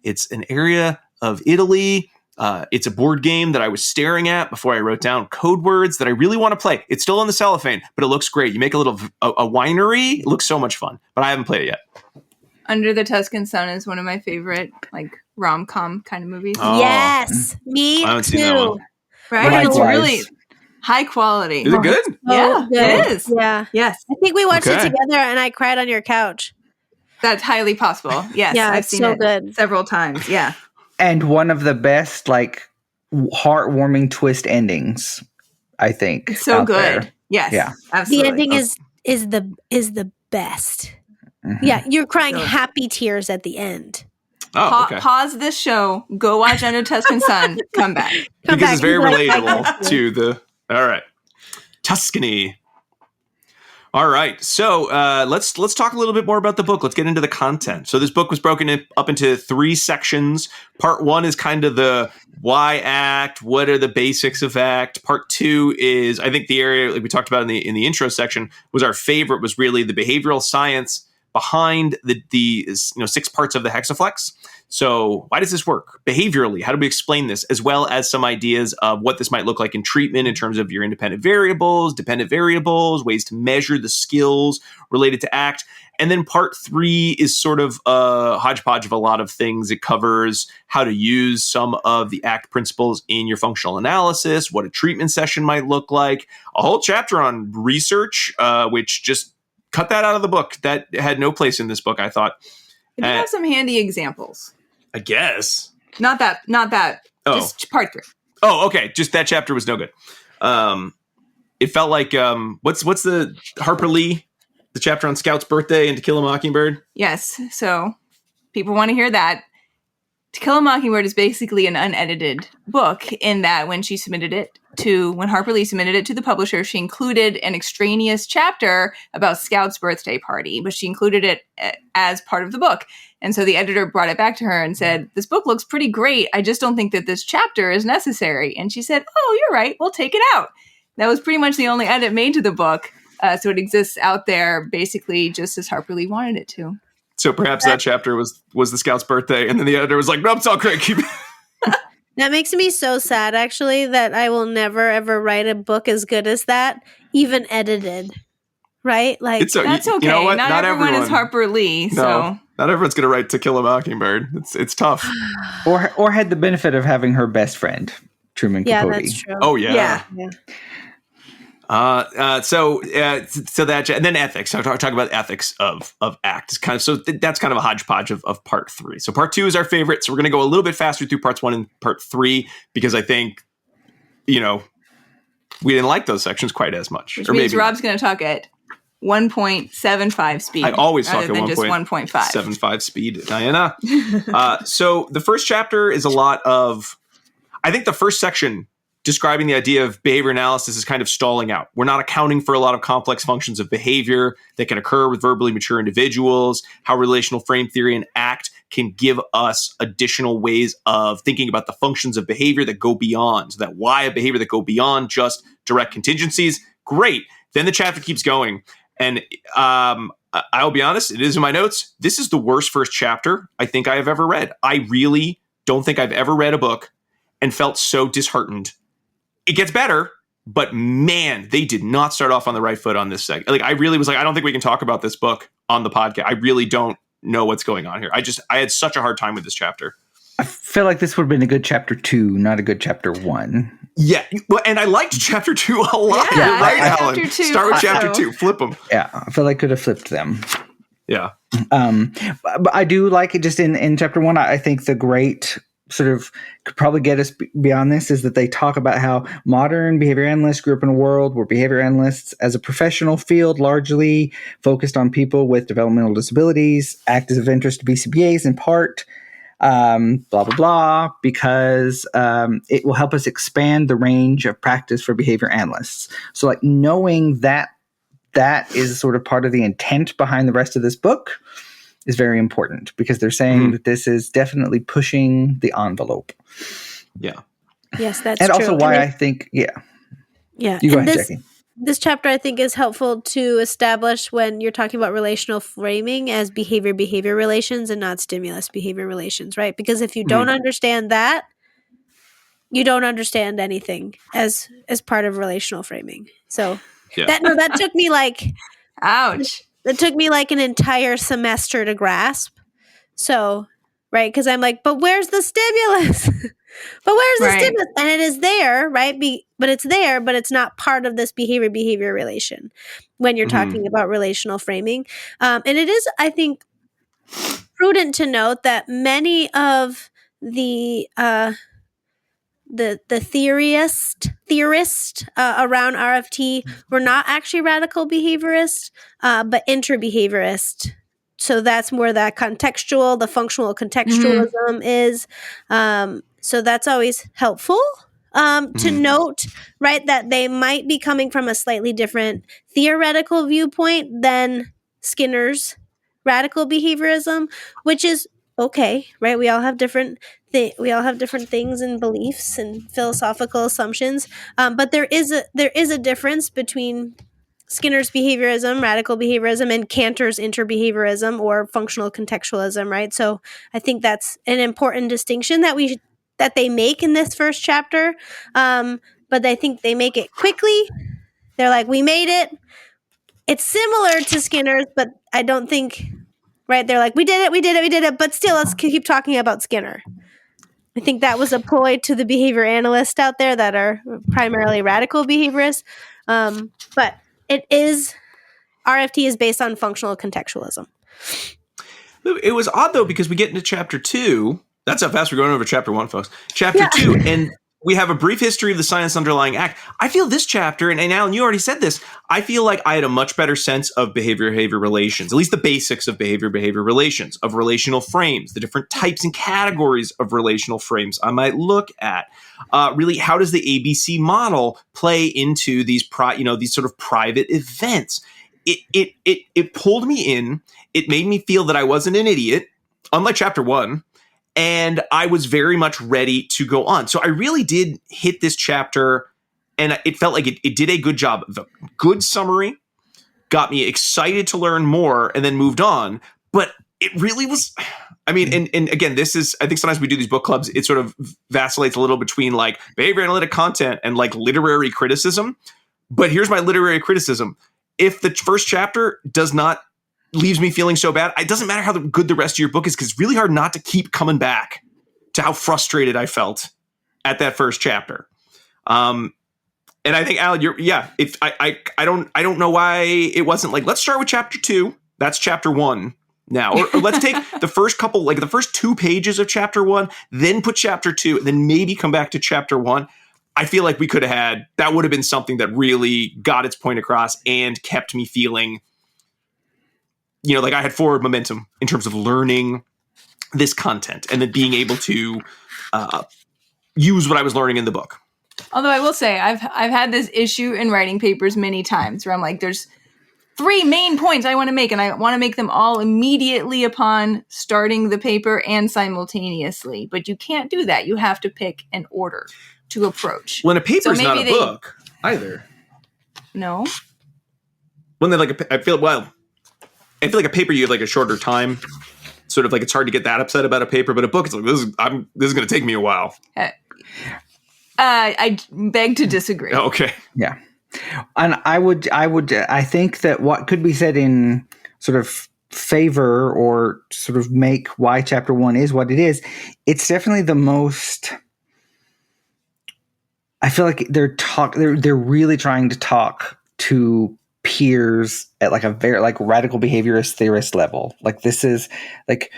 It's an area of Italy. It's a board game that I was staring at before I wrote down code words that I really want to play. It's still in the cellophane, but it looks great. You make a little a winery. It looks so much fun, but I haven't played it yet. Under the Tuscan Sun is one of my favorite, like, rom-com kind of movies. Oh. Yes, me I haven't seen that too. one. Right? It's Likewise. really high quality. Is it good? Yeah, good. it is. Yeah. Yes, I think we watched it Okay. together and I cried on your couch. that's highly possible. Yes, Yeah, I've it's seen so it good. several times. Yeah. And one of the best, like, heartwarming twist endings, I think. It's so out good. there. Yes. Yeah. Absolutely. The ending is the best. Mhm. Yeah, you're crying Good. happy tears at the end. Oh, okay. Pause this show, go watch Under Tuscan Sun, come back. Come Because back, it's very you're like, relatable to the. All right, Tuscany. All right, so let's talk a little bit more about the book. Let's get into the content. So this book was broken up into 3 sections. Part 1 is kind of the why ACT, what are the basics of ACT. Part 2 is, I think, the area like we talked about in the intro section was our favorite. Was really the behavioral science behind the 6 parts of the hexaflex. So why does this work behaviorally? How do we explain this, as well as some ideas of what this might look like in treatment in terms of your independent variables, dependent variables, ways to measure the skills related to ACT. And then part 3 is sort of a hodgepodge of a lot of things. It covers how to use some of the ACT principles in your functional analysis, what a treatment session might look like, a whole chapter on research, which just cut that out of the book. That had no place in this book, I thought. It did have some handy examples. I guess. Not that. Oh. Just part 3. Oh, okay. Just that chapter was no good. It felt like what's the Harper Lee, the chapter on Scout's birthday and To Kill a Mockingbird? Yes. So people want to hear that. To Kill a Mockingbird is basically an unedited book in that when Harper Lee submitted it to the publisher, she included an extraneous chapter about Scout's birthday party, but she included it as part of the book. And so the editor brought it back to her and said, this book looks pretty great. I just don't think that this chapter is necessary. And she said, oh, you're right. We'll take it out. That was pretty much the only edit made to the book. So it exists out there basically just as Harper Lee wanted it to. So perhaps that chapter was the Scout's birthday, and then the editor was like, "Nope, it's all great. Keep it." That makes me so sad, actually, that I will never ever write a book as good as that, even edited. Right? Like that's okay. You know what? Not everyone is Harper Lee, so No, not everyone's going to write To Kill a Mockingbird. It's tough. Or had the benefit of having her best friend, Truman yeah, Capote. that's true. Oh yeah. Yeah. So that, and then ethics. I'll talk about ethics of ACT. It's kind of, so that's kind of a hodgepodge of part 3. So part 2 is our favorite. So we're going to go a little bit faster through parts 1 and part 3 because I think, we didn't like those sections quite as much. which means Rob's going to talk at 1.75 speed. I always talk rather at than just 1.75 1.5. speed, Diana. So the first chapter is a lot of, I think the first section describing the idea of behavior analysis as kind of stalling out. We're not accounting for a lot of complex functions of behavior that can occur with verbally mature individuals, how relational frame theory and ACT can give us additional ways of thinking about the functions of behavior that go beyond, that why of behavior that go beyond just direct contingencies. Great. Then the chapter keeps going. And I'll be honest, it is in my notes. This is the worst first chapter I think I have ever read. I really don't think I've ever read a book and felt so disheartened. It gets better, but man, they did not start off on the right foot on this segment. Like, I really was like, I don't think we can talk about this book on the podcast. I really don't know what's going on here. I had such a hard time with this chapter. I feel like this would have been a good chapter 2, not a good chapter 1. Yeah, well, and I liked chapter 2 a lot. Yeah, You're right, Alan. chapter 2 Start with chapter also. 2. Flip them. Yeah, I feel like I could have flipped them. Yeah. But I do like it just in chapter 1. I think the great sort of could probably get us beyond this is that they talk about how modern behavior analysts grew up in a world where behavior analysts as a professional field largely focused on people with developmental disabilities, act as of interest to BCBAs in part, blah, blah, blah, because it will help us expand the range of practice for behavior analysts. So like knowing that is sort of part of the intent behind the rest of this book is very important because they're saying that this is definitely pushing the envelope. Yeah. Yes, that's And true. also why And I think, yeah. You go And ahead, Jackie. this chapter, I think, is helpful to establish when you're talking about relational framing as behavior relations and not stimulus behavior relations, right? Because if you don't understand that, you don't understand anything as part of relational framing. So that took me like Ouch. it took me like an entire semester to grasp. So, right, because I'm like, but where's the stimulus? But where's the stimulus? And it is there, right? But it's there, but it's not part of this behavior relation when you're talking about relational framing. And it is, I think, prudent to note that many of the theorists around RFT were not actually radical behaviorists, but intra-behaviorist. So that's where that the functional contextualism is. So that's always helpful to note, right, that they might be coming from a slightly different theoretical viewpoint than Skinner's radical behaviorism, which is okay, right? We all have different things and beliefs and philosophical assumptions, but there is a difference between Skinner's behaviorism, radical behaviorism, and Cantor's interbehaviorism or functional contextualism, right? So I think that's an important distinction that they make in this first chapter, but I think they make it quickly. They're like, we made it. It's similar to Skinner's, but I don't think, right? They're like, we did it, but still, let's keep talking about Skinner. I think that was a ploy to the behavior analysts out there that are primarily radical behaviorists. But RFT is based on functional contextualism. It was odd, though, because we get into chapter 2. That's how fast we're going over chapter 1, folks. Chapter 2, and we have a brief history of the science underlying ACT. I feel this chapter, and Alan, you already said this, I feel like I had a much better sense of behavior relations, at least the basics of behavior relations, of relational frames, the different types and categories of relational frames I might look at. Really, how does the ABC model play into these sort of private events? It pulled me in. It made me feel that I wasn't an idiot, unlike chapter 1. And I was very much ready to go on. So I really did hit this chapter, and it felt like it did a good job. The good summary got me excited to learn more and then moved on. But it really was, I mean, and again, this is, I think sometimes we do these book clubs, it sort of vacillates a little between like behavior analytic content and like literary criticism. But here's my literary criticism. If the first chapter leaves me feeling so bad, it doesn't matter how good the rest of your book is, because it's really hard not to keep coming back to how frustrated I felt at that first chapter. And I think, Alan, I don't know why it wasn't like, let's start with chapter 2. That's chapter 1 now. Or let's take the first couple, like the first 2 pages of chapter 1, then put chapter 2, and then maybe come back to chapter 1. I feel like we could have had, that would have been something that really got its point across and kept me feeling, like I had forward momentum in terms of learning this content and then being able to use what I was learning in the book. Although I will say I've had this issue in writing papers many times where I'm like, there's 3 main points I want to make, and I want to make them all immediately upon starting the paper and simultaneously. But you can't do that. You have to pick an order to approach. When a paper is not a book either. No. When they I feel like a paper you have like a shorter time. Sort of like it's hard to get that upset about a paper, but a book it's like this is going to take me a while. I beg to disagree. Okay. Yeah. And I think that what could be said in sort of favor or sort of make why chapter 1 is what it is, it's definitely the most, I feel like they're really trying to talk to peers at like a very like radical behaviorist theorist level. Like this is like,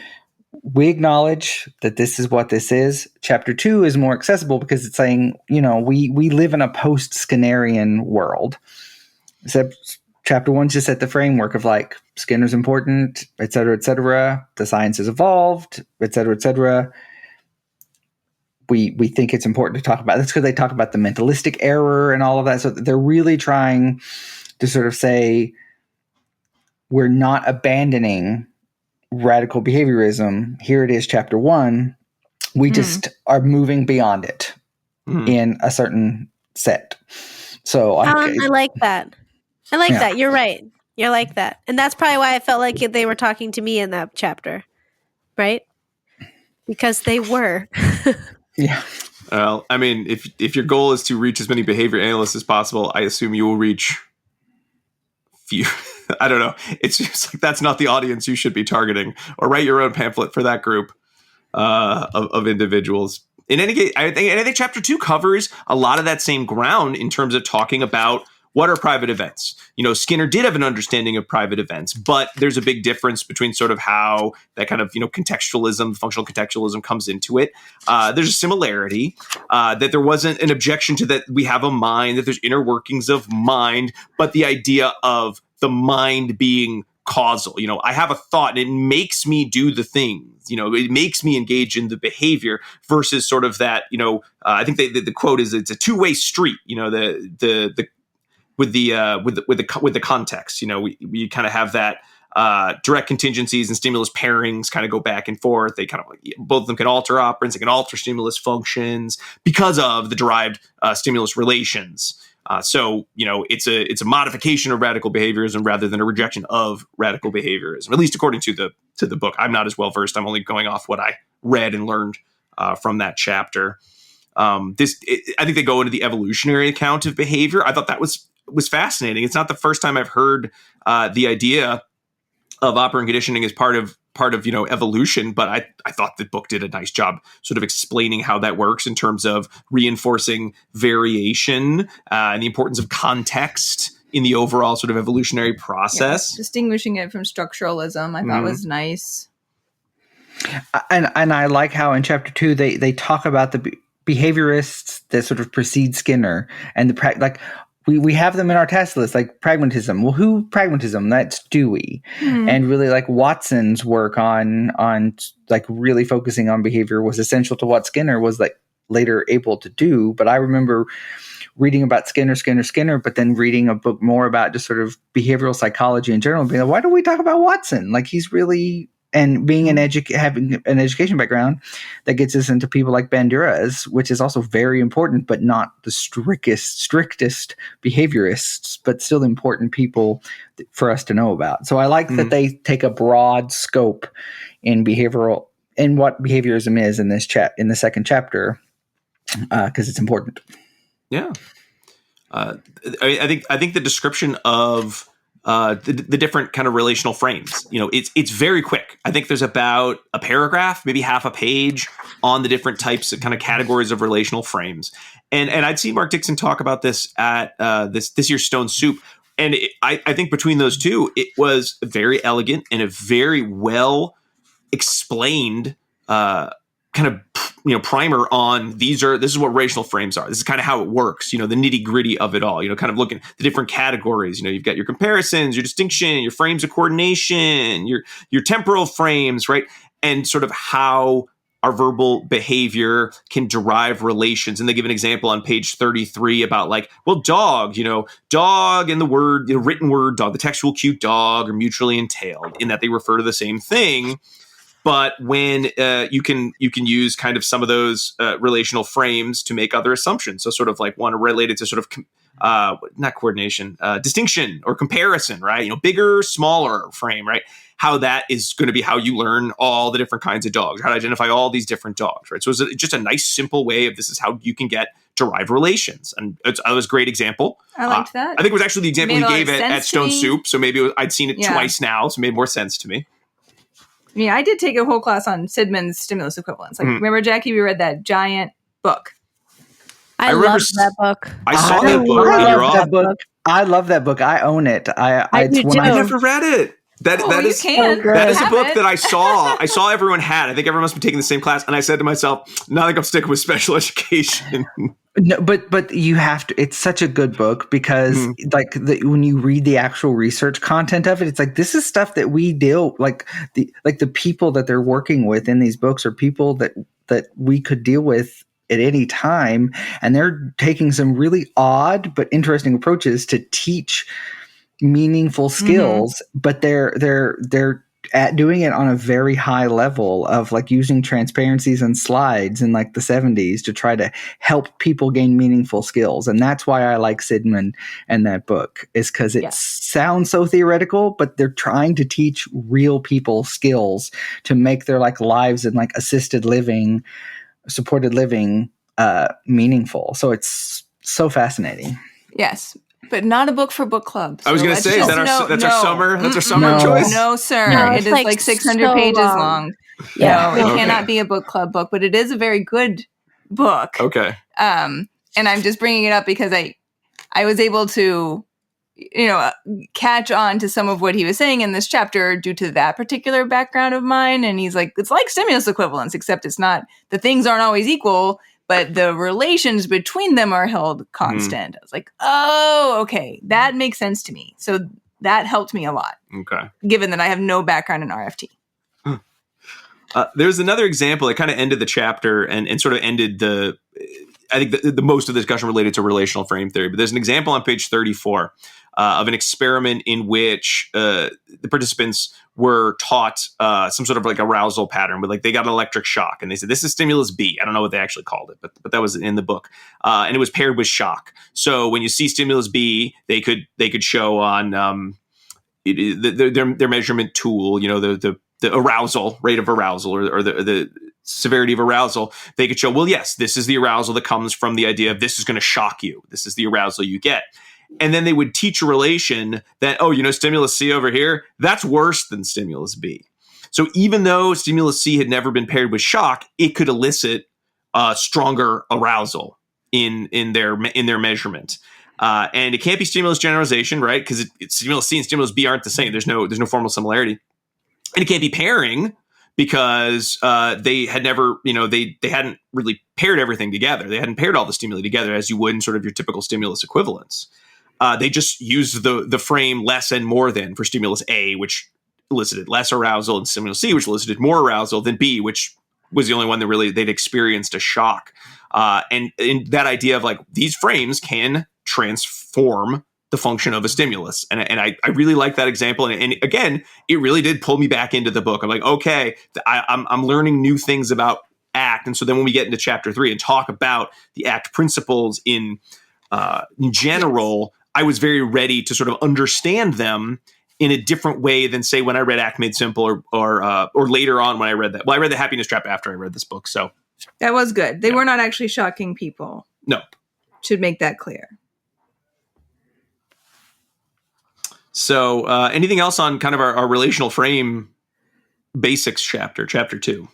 we acknowledge that this is what this is. Chapter 2 is more accessible because it's saying, we live in a post-Skinnerian world. Except chapter 1 just set the framework of like Skinner's important, et cetera, et cetera. The science has evolved, et cetera, et cetera. We think it's important to talk about. That's because they talk about the mentalistic error and all of that. So they're really trying to sort of say we're not abandoning radical behaviorism. Here it is, chapter 1. We just are moving beyond it in a certain set. So I like that. I like that. You're right. You're like that. And that's probably why I felt like they were talking to me in that chapter. Right? Because they were. Yeah. Well, I mean, if your goal is to reach as many behavior analysts as possible, I assume you will reach few. I don't know. It's just like that's not the audience you should be targeting, or write your own pamphlet for that group of individuals. In any case, I think chapter 2 covers a lot of that same ground in terms of talking about what are private events. Skinner did have an understanding of private events, but there's a big difference between sort of how that kind of, contextualism, functional contextualism comes into it. There's a similarity that there wasn't an objection to that we have a mind, that there's inner workings of mind, but the idea of the mind being causal. I have a thought and it makes me do the things, it makes me engage in the behavior versus sort of that, I think the quote is it's a two-way street, with the context, we kind of have that direct contingencies and stimulus pairings kind of go back and forth. They kind of both of them can alter operands, they can alter stimulus functions because of the derived stimulus relations. So it's a modification of radical behaviorism rather than a rejection of radical behaviorism, at least according to the book. I'm not as well versed. I'm only going off what I read and learned from that chapter. I think they go into the evolutionary account of behavior. I thought that was fascinating. It's not the first time I've heard the idea of operant conditioning as part of evolution, but I thought the book did a nice job sort of explaining how that works in terms of reinforcing variation and the importance of context in the overall sort of evolutionary process. Yeah, distinguishing it from structuralism, I thought was nice. And I like how in chapter 2 they talk about the behaviorists that sort of precede Skinner and we have them in our task list, like pragmatism. Well, who pragmatism? That's Dewey. And really like Watson's work on like really focusing on behavior was essential to what Skinner was like later able to do. But I remember reading about Skinner, but then reading a book more about just sort of behavioral psychology in general, being like, why don't we talk about Watson? Like he's really, and being having an education background that gets us into people like Bandura's, which is also very important, but not the strictest behaviorists, but still important people for us to know about. So I like that they take a broad scope in behavioral, in what behaviorism is in this in the second chapter, because it's important. Yeah, I think the description of the different kind of relational frames, it's very quick. I think there's about a paragraph, maybe half a page on the different types of kind of categories of relational frames. And I'd seen Mark Dixon talk about this at this year's Stone Soup. And I think between those two, it was very elegant and a very well explained kind of primer on this is what relational frames are. This is kind of how it works, the nitty gritty of it all, kind of looking at the different categories. You've got your comparisons, your distinction, your frames of coordination, your temporal frames, right? And sort of how our verbal behavior can derive relations. And they give an example on page 33 about like, well, dog, dog and the word, written word dog, the textual cue dog are mutually entailed in that they refer to the same thing. But when you can use kind of some of those relational frames to make other assumptions. So sort of like one related to sort of not coordination, distinction or comparison, right? Bigger, smaller frame, right? How that is going to be how you learn all the different kinds of dogs, how to identify all these different dogs, right? So it's just a nice, simple way of this is how you can get derived relations. And it was a great example. I liked that. I think it was actually the example he gave at Stone me. Soup. So maybe I'd seen it twice now, so it made more sense to me. I did take a whole class on Sidman's stimulus equivalence. Like, remember, Jackie, we read that giant book. I loved that book. I saw that book. I love that book. I own it. I never read it. That is a book that I saw everyone had. I think everyone must be taking the same class. And I said to myself, no, I think I'm sticking with special education. No, but you have to. It's such a good book because when you read the actual research content of it, it's like this is stuff that we deal the people that they're working with in these books are people that we could deal with at any time, and they're taking some really odd but interesting approaches to teach meaningful skills, but they're doing it on a very high level of like using transparencies and slides in like the 70s to try to help people gain meaningful skills. And that's why I like Sidman and that book is because it sounds so theoretical, but they're trying to teach real people skills to make their like lives and like assisted living, supported living meaningful. So it's so fascinating. Yes. But not a book for book club. So I was going to say, is that our summer choice? No, sir. No, it is like 600 pages long. Yeah. No, it cannot be a book club book, but it is a very good book. Okay. And I'm just bringing it up because I was able to, catch on to some of what he was saying in this chapter due to that particular background of mine. And he's like, it's like stimulus equivalence, except it's not, the things aren't always equal, but the relations between them are held constant. I was like, oh, okay, that makes sense to me. So that helped me a lot. Okay. Given that I have no background in RFT. There's another example that kind of ended the chapter and sort of ended the most of the discussion related to relational frame theory. But there's an example on page 34 of an experiment in which the participants were taught some sort of like arousal pattern, but like they got an electric shock and they said, this is stimulus B. I don't know what they actually called it, but that was in the book. And it was paired with shock. So when you see stimulus B, they could show on their measurement tool, the arousal rate of arousal or the severity of arousal. They could show, well, yes, this is the arousal that comes from the idea of this is going to shock you. This is the arousal you get. And then they would teach a relation that, stimulus C over here, that's worse than stimulus B. So even though stimulus C had never been paired with shock, it could elicit stronger arousal in their measurement. And it can't be stimulus generalization, right? Because stimulus C and stimulus B aren't the same. There's no formal similarity. And it can't be pairing because they had never, they hadn't really paired everything together. They hadn't paired all the stimuli together as you would in sort of your typical stimulus equivalence. They just used the frame less and more than for stimulus A, which elicited less arousal, and stimulus C, which elicited more arousal than B, which was the only one that really they'd experienced a shock. And in that idea of like these frames can transform the function of a stimulus. And I really like that example. And again, it really did pull me back into the book. I'm like, okay, I'm learning new things about ACT. And so then when we get into chapter 3 and talk about the ACT principles in general, I was very ready to sort of understand them in a different way than, say, when I read ACT Made Simple or later on when I read that. Well, I read The Happiness Trap after I read this book. So that was good. They were not actually shocking people. No. Should make that clear. So anything else on kind of our relational frame basics chapter 2?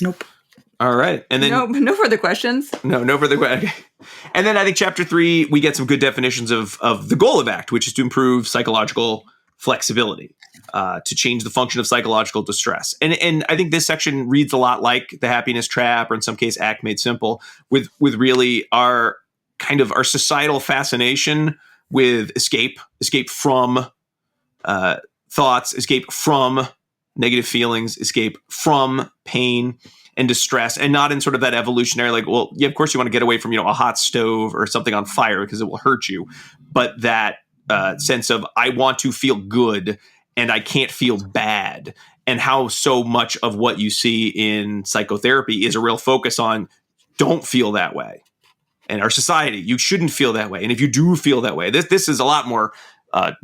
Nope. All right. And then no further questions. No further questions. And then I think chapter 3, we get some good definitions of the goal of ACT, which is to improve psychological flexibility, to change the function of psychological distress. And I think this section reads a lot like The Happiness Trap, or in some case, ACT Made Simple, with really our societal fascination with escape from thoughts, escape from negative feelings, escape from pain and distress, and not in sort of that evolutionary, like, well, yeah, of course you want to get away from, a hot stove or something on fire because it will hurt you. But that sense of, I want to feel good and I can't feel bad. And how so much of what you see in psychotherapy is a real focus on, don't feel that way. And our society, you shouldn't feel that way. And if you do feel that way, this is a lot more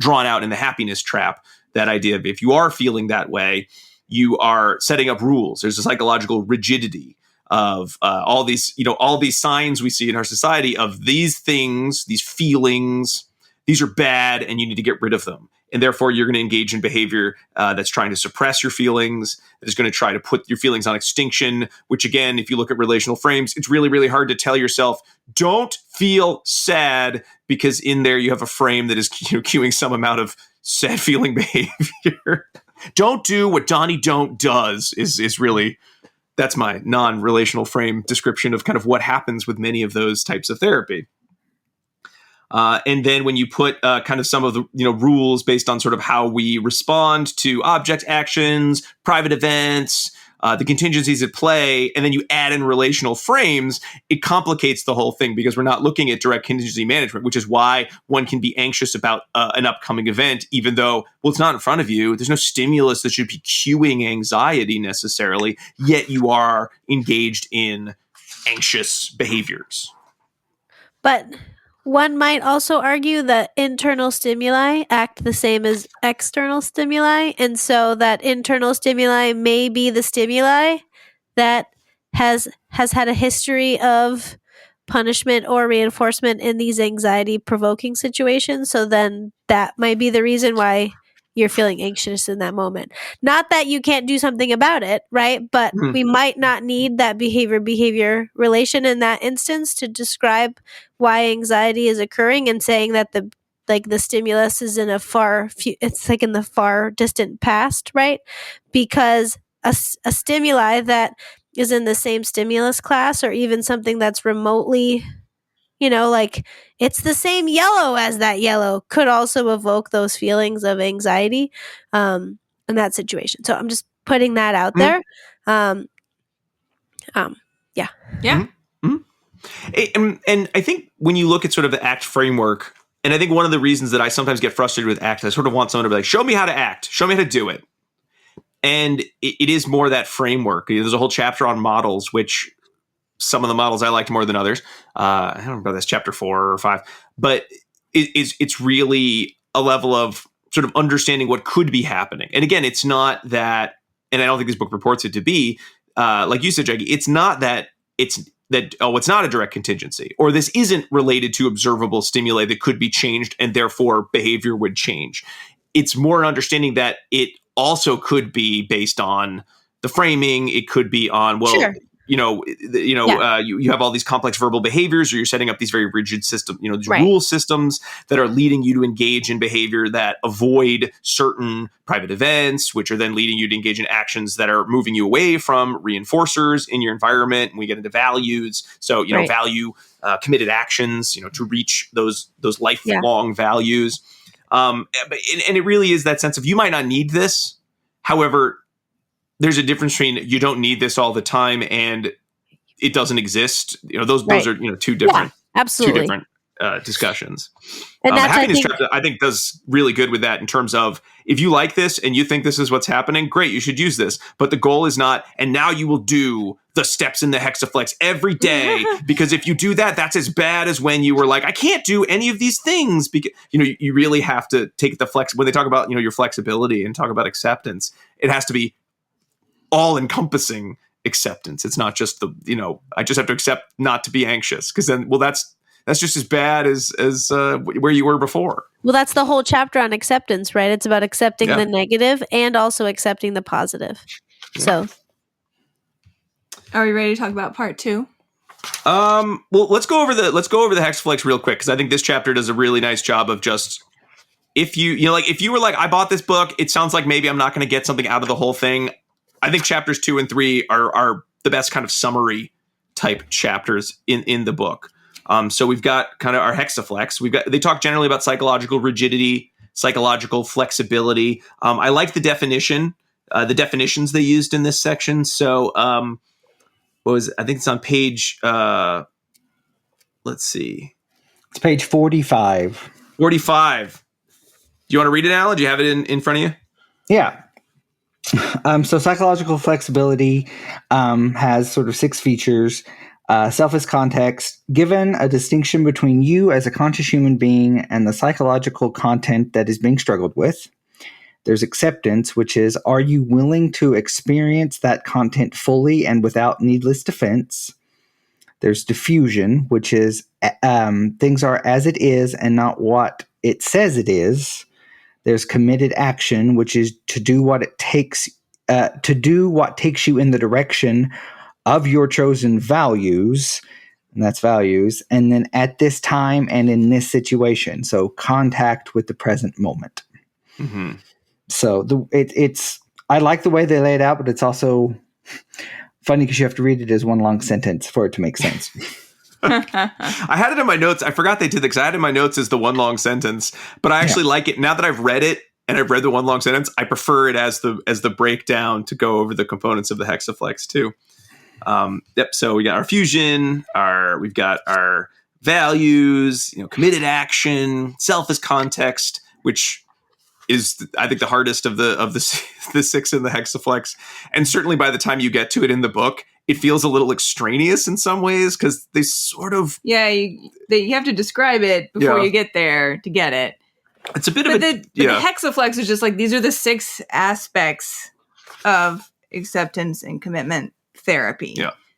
drawn out in the happiness trap. That idea of, if you are feeling that way, you are setting up rules. There's a psychological rigidity of all these signs we see in our society of these things, these feelings, these are bad and you need to get rid of them. And therefore, you're going to engage in behavior that's trying to suppress your feelings, that is going to try to put your feelings on extinction, which, again, if you look at relational frames, it's really, really hard to tell yourself, don't feel sad, because in there you have a frame that is cueing some amount of sad feeling behavior. Don't do what Donnie Don't does is really, that's my non-relational frame description of kind of what happens with many of those types of therapy. And then when you put kind of some of the rules based on sort of how we respond to object actions, private events, the contingencies at play, and then you add in relational frames, it complicates the whole thing, because we're not looking at direct contingency management, which is why one can be anxious about an upcoming event, even though, well, it's not in front of you. There's no stimulus that should be cueing anxiety necessarily, yet you are engaged in anxious behaviors. But one might also argue that internal stimuli act the same as external stimuli, and so that internal stimuli may be the stimuli that has had a history of punishment or reinforcement in these anxiety-provoking situations. So then that might be the reason why you're feeling anxious in that moment. Not that you can't do something about it, right? But we might not need that behavior relation in that instance to describe why anxiety is occurring, and saying that the stimulus is in it's like in the far distant past, right? Because a stimuli that is in the same stimulus class, or even something that's remotely, like it's the same yellow as that yellow, could also evoke those feelings of anxiety in that situation. So I'm just putting that out there. Yeah. Mm-hmm. And I think when you look at sort of the ACT framework, and I think one of the reasons that I sometimes get frustrated with ACT, I sort of want someone to be like, show me how to act, show me how to do it. And it is more that framework. There's a whole chapter on models, which some of the models I liked more than others. I don't remember, that's chapter 4 or 5, but it's really a level of sort of understanding what could be happening. And again, it's not that, and I don't think this book purports it to be, like you said, Jackie, it's not that it's not a direct contingency, or this isn't related to observable stimuli that could be changed and therefore behavior would change. It's more understanding that it also could be based on the framing. It could be on, well, Sure. You have all these complex verbal behaviors, or you're setting up these very rigid systems, these Right. rule systems that are leading you to engage in behavior that avoid certain private events, which are then leading you to engage in actions that are moving you away from reinforcers in your environment. And we get into values. So, Right. value committed actions, to reach those lifelong values. And it really is that sense of, you might not need this. However, there's a difference between you don't need this all the time and it doesn't exist. Those are two different discussions. And that's, happiness trap, I think, does really good with that, in terms of, if you like this and you think this is what's happening, great, you should use this. But the goal is not, and now you will do the steps in the hexaflex every day, because if you do that, that's as bad as when you were like, I can't do any of these things. Because you really have to take the flex. When they talk about your flexibility and talk about acceptance, it has to be all-encompassing acceptance. It's not just I just have to accept not to be anxious, because then, well, that's just as bad as where you were before. Well, that's the whole chapter on acceptance, right? It's about accepting the negative and also accepting the positive. Yeah. So, are we ready to talk about part 2? Well, let's go over the hexaflex real quick, because I think this chapter does a really nice job of just, if if you were like, I bought this book, it sounds like maybe I'm not going to get something out of the whole thing. I think chapters 2 and 3 are the best kind of summary type chapters in the book. So we've got kind of our hexaflex. They talk generally about psychological rigidity, psychological flexibility. I like the definition the definitions they used in this section. So I think it's on page, let's see. It's page 45. 45. Do you want to read it, Alan? Do you have it in front of you? Yeah. So psychological flexibility has sort of 6 features. Self as context, given a distinction between you as a conscious human being and the psychological content that is being struggled with. There's acceptance, which is, are you willing to experience that content fully and without needless defense? There's diffusion, which is things are as it is and not what it says it is. There's committed action, which is to do what takes you in the direction of your chosen values, and that's values. And then at this time and in this situation, so contact with the present moment. Mm-hmm. So it's I like the way they lay it out, but it's also funny because you have to read it as one long sentence for it to make sense. I had it in my notes. I forgot they did that because I had it in my notes as the one long sentence, but I actually like it now that I've read it and I've read the one long sentence. I prefer it as the breakdown to go over the components of the hexaflex too. So we got our fusion, we've got our values, committed action, self as context, which is I think the hardest of the 6 in the hexaflex. And certainly by the time you get to it in the book, it feels a little extraneous in some ways because they sort of... Yeah, you have to describe it before you get there to get it. It's a bit but of a... the hexaflex is just like, these are the 6 aspects of acceptance and commitment therapy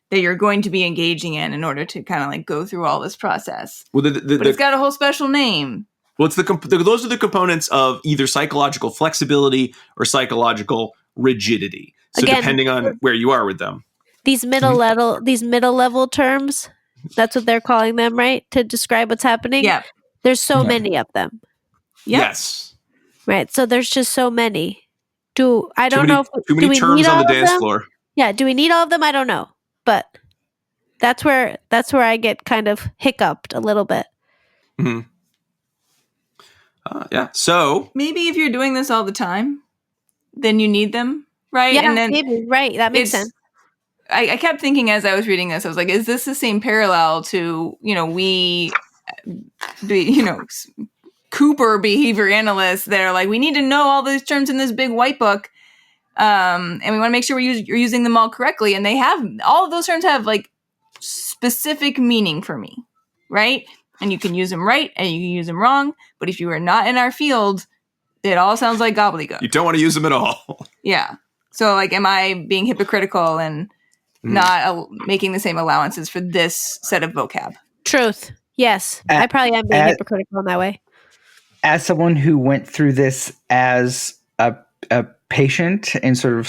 that you're going to be engaging in order to kind of like go through all this process. Well, but it's got a whole special name. Well, it's those are the components of either psychological flexibility or psychological rigidity. So again, depending on where you are with them. These middle level terms, that's what they're calling them, right? To describe what's happening. Yeah. There's so many of them. Yep. Yes. Right. So there's just so many. Too many terms on the dance floor. Yeah. Do we need all of them? I don't know. But that's where I get kind of hiccuped a little bit. Mm-hmm. So maybe if you're doing this all the time, then you need them, right? Yeah, and then maybe, right. That makes sense. I kept thinking as I was reading this, I was like, is this the same parallel to, Cooper behavior analysts that are like, we need to know all these terms in this big white book. And we want to make sure you're using them all correctly. And all of those terms have like specific meaning for me, right? And you can use them right and you can use them wrong. But if you are not in our field, it all sounds like gobbledygook. You don't want to use them at all. Yeah. So like, am I being hypocritical and not making the same allowances for this set of vocab? Truth. Yes. I probably am being hypocritical in that way. As someone who went through this as a patient in sort of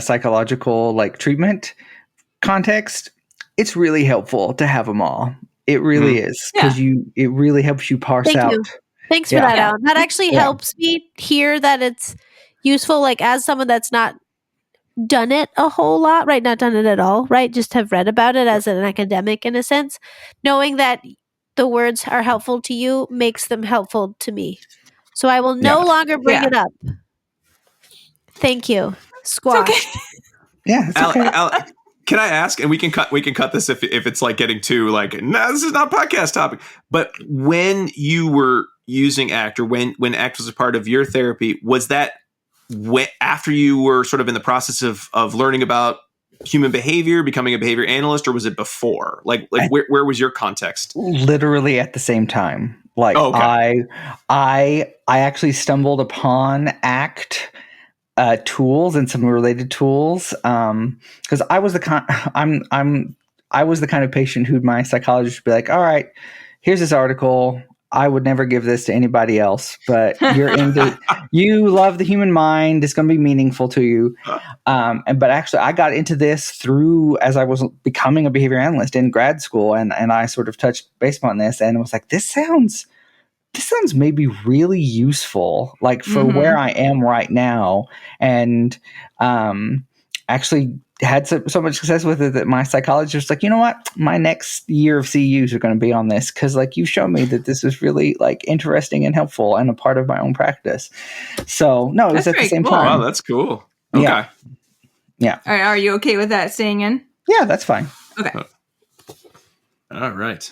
psychological like treatment context, it's really helpful to have them all. It really is because it really helps you parse out. Thanks for that, Alan. That actually helps me hear that it's useful. Like as someone that's not done it a whole lot, right? Not done it at all, right? Just have read about it as an academic in a sense. Knowing that the words are helpful to you makes them helpful to me. So I will no longer bring it up. Thank you. Squash. It's okay. Yeah, it's okay. Al, can I ask, and we can cut this if it's like getting too like, no, this is not a podcast topic. But when you were using ACT or when ACT was a part of your therapy, was that after you were sort of in the process of learning about human behavior, becoming a behavior analyst, or was it before? Like where was your context? Literally at the same time. Like I actually stumbled upon ACT tools and some related tools because I was the kind of patient who my psychologist would be like, all right, here's this article. I would never give this to anybody else, but you love the human mind. It's going to be meaningful to you. But actually I got into this as I was becoming a behavior analyst in grad school. And I sort of touched base upon this and was like, this sounds maybe really useful, like for where I am right now. And actually had so much success with it that my psychologist was like, you know what? My next year of CEUs are going to be on this because like you showed me that this is really like interesting and helpful and a part of my own practice. So no, it was at the same time. Wow, that's cool. Okay. Yeah. All right, are you okay with that staying in? Yeah, that's fine. Okay. All right.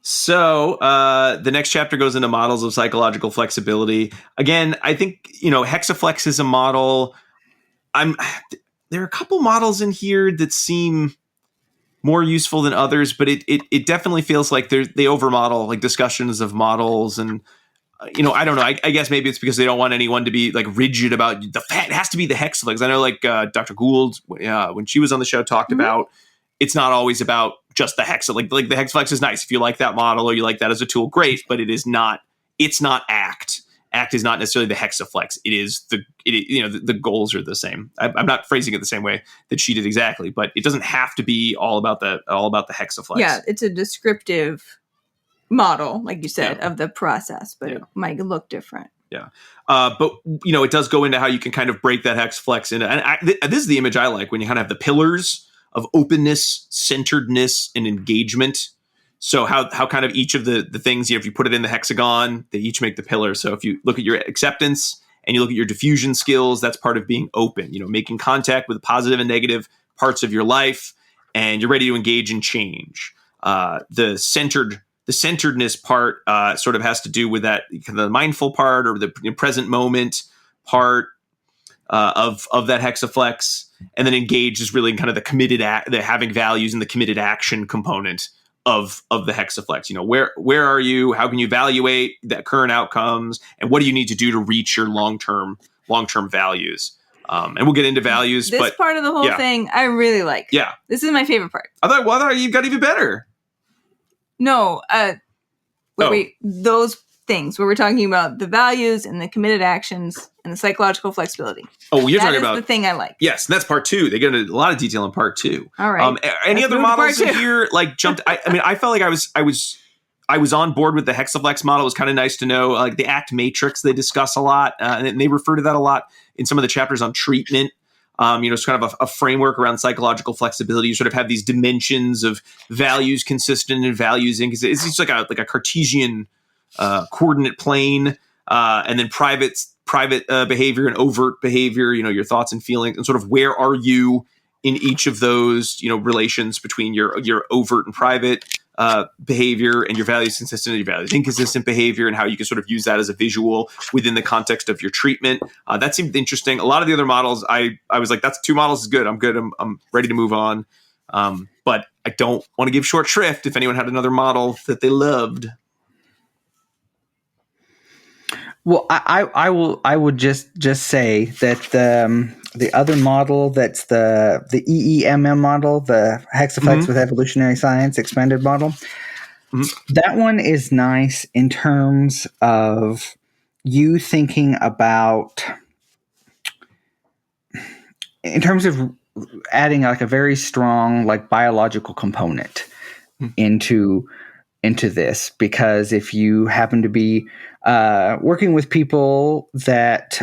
So the next chapter goes into models of psychological flexibility. Again, I think, hexaflex is a model. There are a couple models in here that seem more useful than others, but it definitely feels like they overmodel, like discussions of models. And, I don't know. I guess maybe it's because they don't want anyone to be like rigid about it has to be the hexaflex. I know like Dr. Gould, when she was on the show, talked about it's not always about just the hexa. Like the hexaflex is nice. If you like that model or you like that as a tool, great, but it's not ACT. ACT is not necessarily the hexaflex. It is the goals are the same. I'm not phrasing it the same way that she did exactly, but it doesn't have to be all about the hexaflex. Yeah, it's a descriptive model, like you said, of the process, but it might look different. Yeah. But it does go into how you can kind of break that hexaflex into, and this is the image I like, when you kind of have the pillars of openness, centeredness, and engagement. So how kind of each of the things, if you put it in the hexagon, they each make the pillar. So if you look at your acceptance and you look at your diffusion skills, that's part of being open, making contact with positive and negative parts of your life, and you're ready to engage in change. The centeredness part sort of has to do with that, the mindful part or the present moment part of that hexaflex. And then engage is really kind of the committed the having values and the committed action component of the hexaflex. Where are you? How can you evaluate the current outcomes? And what do you need to do to reach your long-term values? And we'll get into values. This part of the whole thing I really like. Yeah. This is my favorite part. I thought you got even better. No, those things where we're talking about the values and the committed actions and the psychological flexibility. Oh, you're talking about the thing I like. Yes, and that's part 2. They get into a lot of detail in part 2. All right. Any other models in here like jumped? I felt like I was on board with the hexaflex model. It was kind of nice to know, like the ACT matrix they discuss a lot, and they refer to that a lot in some of the chapters on treatment. It's kind of a framework around psychological flexibility. You sort of have these dimensions of values consistent and values in, because it's just like a Cartesian coordinate plane, and then private behavior and overt behavior, your thoughts and feelings, and sort of where are you in each of those, relations between your overt and private behavior and your values consistent and your values inconsistent behavior, and how you can sort of use that as a visual within the context of your treatment. That seemed interesting. A lot of the other models, I was like, that's 2 models is good. I'm good. I'm ready to move on. But I don't want to give short shrift if anyone had another model that they loved. Well, I would just say that the other model, that's the EEMM model, the hexaflex with evolutionary science expanded model. That one is nice in terms of you thinking about, in terms of adding like a very strong like biological component into this, because if you happen to be working with people that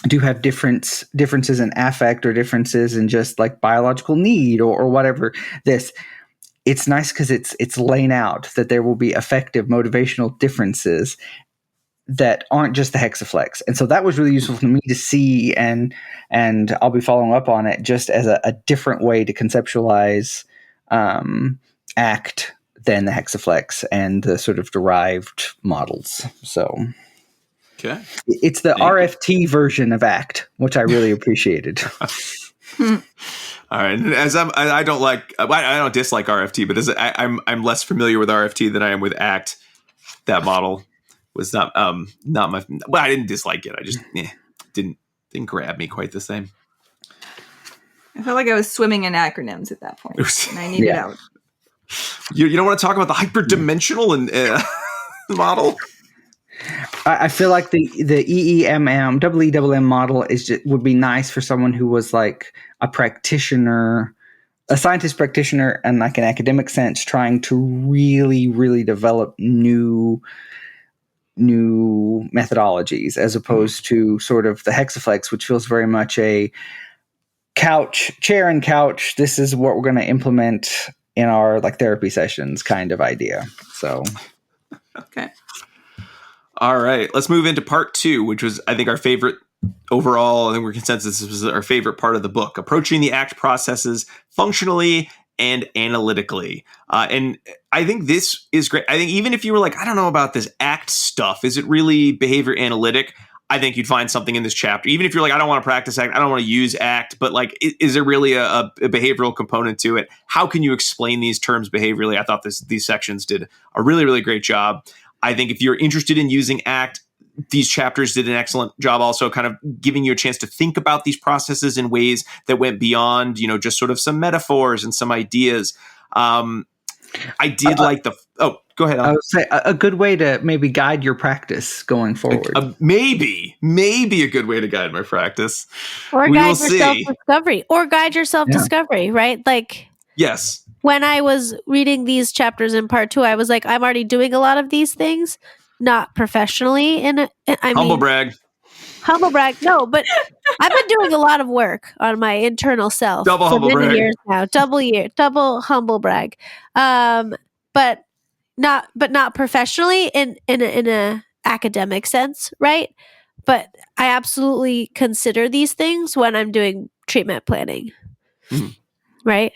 do have differences in affect or differences in just like biological need or whatever, it's nice because it's laying out that there will be effective motivational differences that aren't just the hexaflex. And so that was really useful for me to see, and I'll be following up on it just as a different way to conceptualize ACT than the hexaflex and the sort of derived models. So okay, it's the RFT version of ACT, which I really appreciated. All right, as I don't dislike RFT, but I'm less familiar with RFT than I am with ACT. That model was not my. Well, I didn't dislike it. I just didn't grab me quite the same. I felt like I was swimming in acronyms at that point, and I needed out. You don't want to talk about the hyperdimensional and model? I feel like the EEMM, EEMM model would be nice for someone who was like a practitioner, a scientist practitioner, and like an academic sense, trying to really, really develop new methodologies, as opposed to sort of the hexaflex, which feels very much a chair and couch. This is what we're going to implement in our like therapy sessions kind of idea. So, okay. All right, let's move into part 2, which was, I think, our favorite overall, I think we're consensus this was our favorite part of the book, approaching the ACT processes functionally and analytically. And I think this is great. I think even if you were like, I don't know about this ACT stuff, is it really behavior analytic? I think you'd find something in this chapter. Even if you're like, I don't want to practice ACT, I don't want to use ACT, but like, is there really a behavioral component to it? How can you explain these terms behaviorally? I thought these sections did a really, really great job. I think if you're interested in using ACT, these chapters did an excellent job also kind of giving you a chance to think about these processes in ways that went beyond, just sort of some metaphors and some ideas. I did like go ahead. I would say a good way to maybe guide your practice going forward. Maybe a good way to guide my practice. Or guide your self-discovery. Right? Like, yes. When I was reading these chapters in part 2, I was like, I'm already doing a lot of these things. Not professionally, humble brag. No, but I've been doing a lot of work on my internal self. Double humble brag. Years now. Double humble brag. But not professionally in a academic sense, right? But I absolutely consider these things when I'm doing treatment planning, right?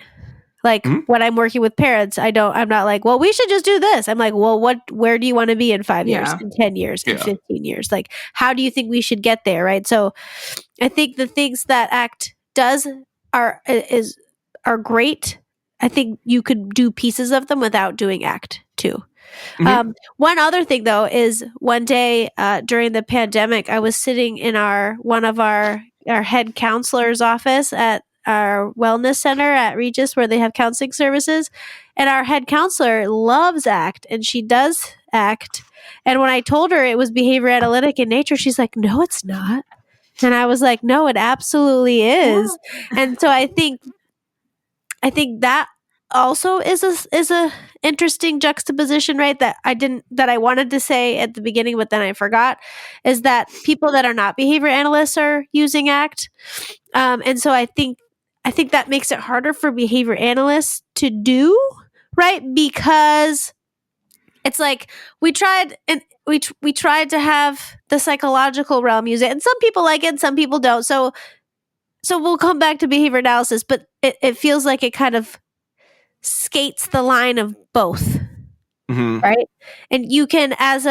Like when I'm working with parents, I'm not like, well, we should just do this. I'm like, well, where do you want to be in 5 years, in 10 years, in 15 years? Like, how do you think we should get there? Right. So I think the things that ACT does are great. I think you could do pieces of them without doing ACT too. One other thing though, is one day during the pandemic, I was sitting in one of our head counselor's office at our wellness center at Regis, where they have counseling services. And our head counselor loves ACT, and she does ACT. And when I told her it was behavior analytic in nature, she's like, no, it's not. And I was like, no, it absolutely is. Yeah. And so I think that also is a interesting juxtaposition, right? That I wanted to say at the beginning, but then I forgot, is that people that are not behavior analysts are using ACT. And so I think that makes it harder for behavior analysts to do, right? Because it's like we tried to have the psychological realm use it, and some people like it, and some people don't. So we'll come back to behavior analysis, but it feels like it kind of skates the line of both, right? And you can, as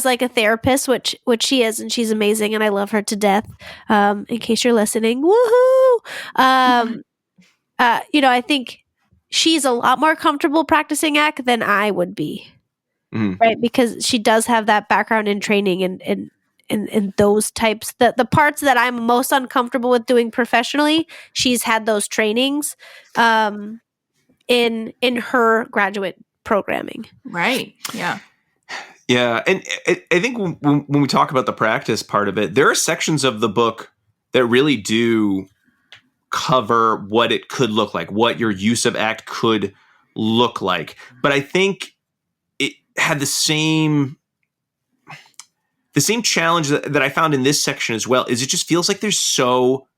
like a therapist, which she is, and she's amazing, and I love her to death. In case you're listening, woohoo! I think she's a lot more comfortable practicing ACT than I would be, right? Because she does have that background in training and those types. The parts that I'm most uncomfortable with doing professionally, she's had those trainings in her graduate programming. Right. Yeah. Yeah, and I think when we talk about the practice part of it, there are sections of the book that really do cover what it could look like, what your use of ACT could look like. But I think it had the same challenge that I found in this section as well, is it just feels like there's so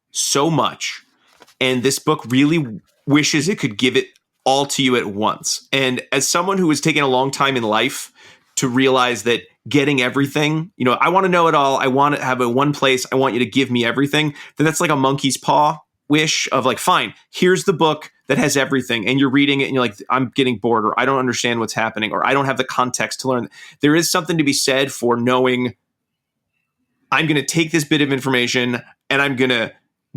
much. And this book really wishes it could give it all to you at once. And as someone who has taken a long time in life to realize that getting everything, I want to know it all. I want to have it one place. I want you to give me everything. Then that's like a monkey's paw wish of like, fine, here's the book that has everything. And you're reading it and you're like, I'm getting bored, or I don't understand what's happening, or I don't have the context to learn. There is something to be said for knowing I'm going to take this bit of information and I'm going to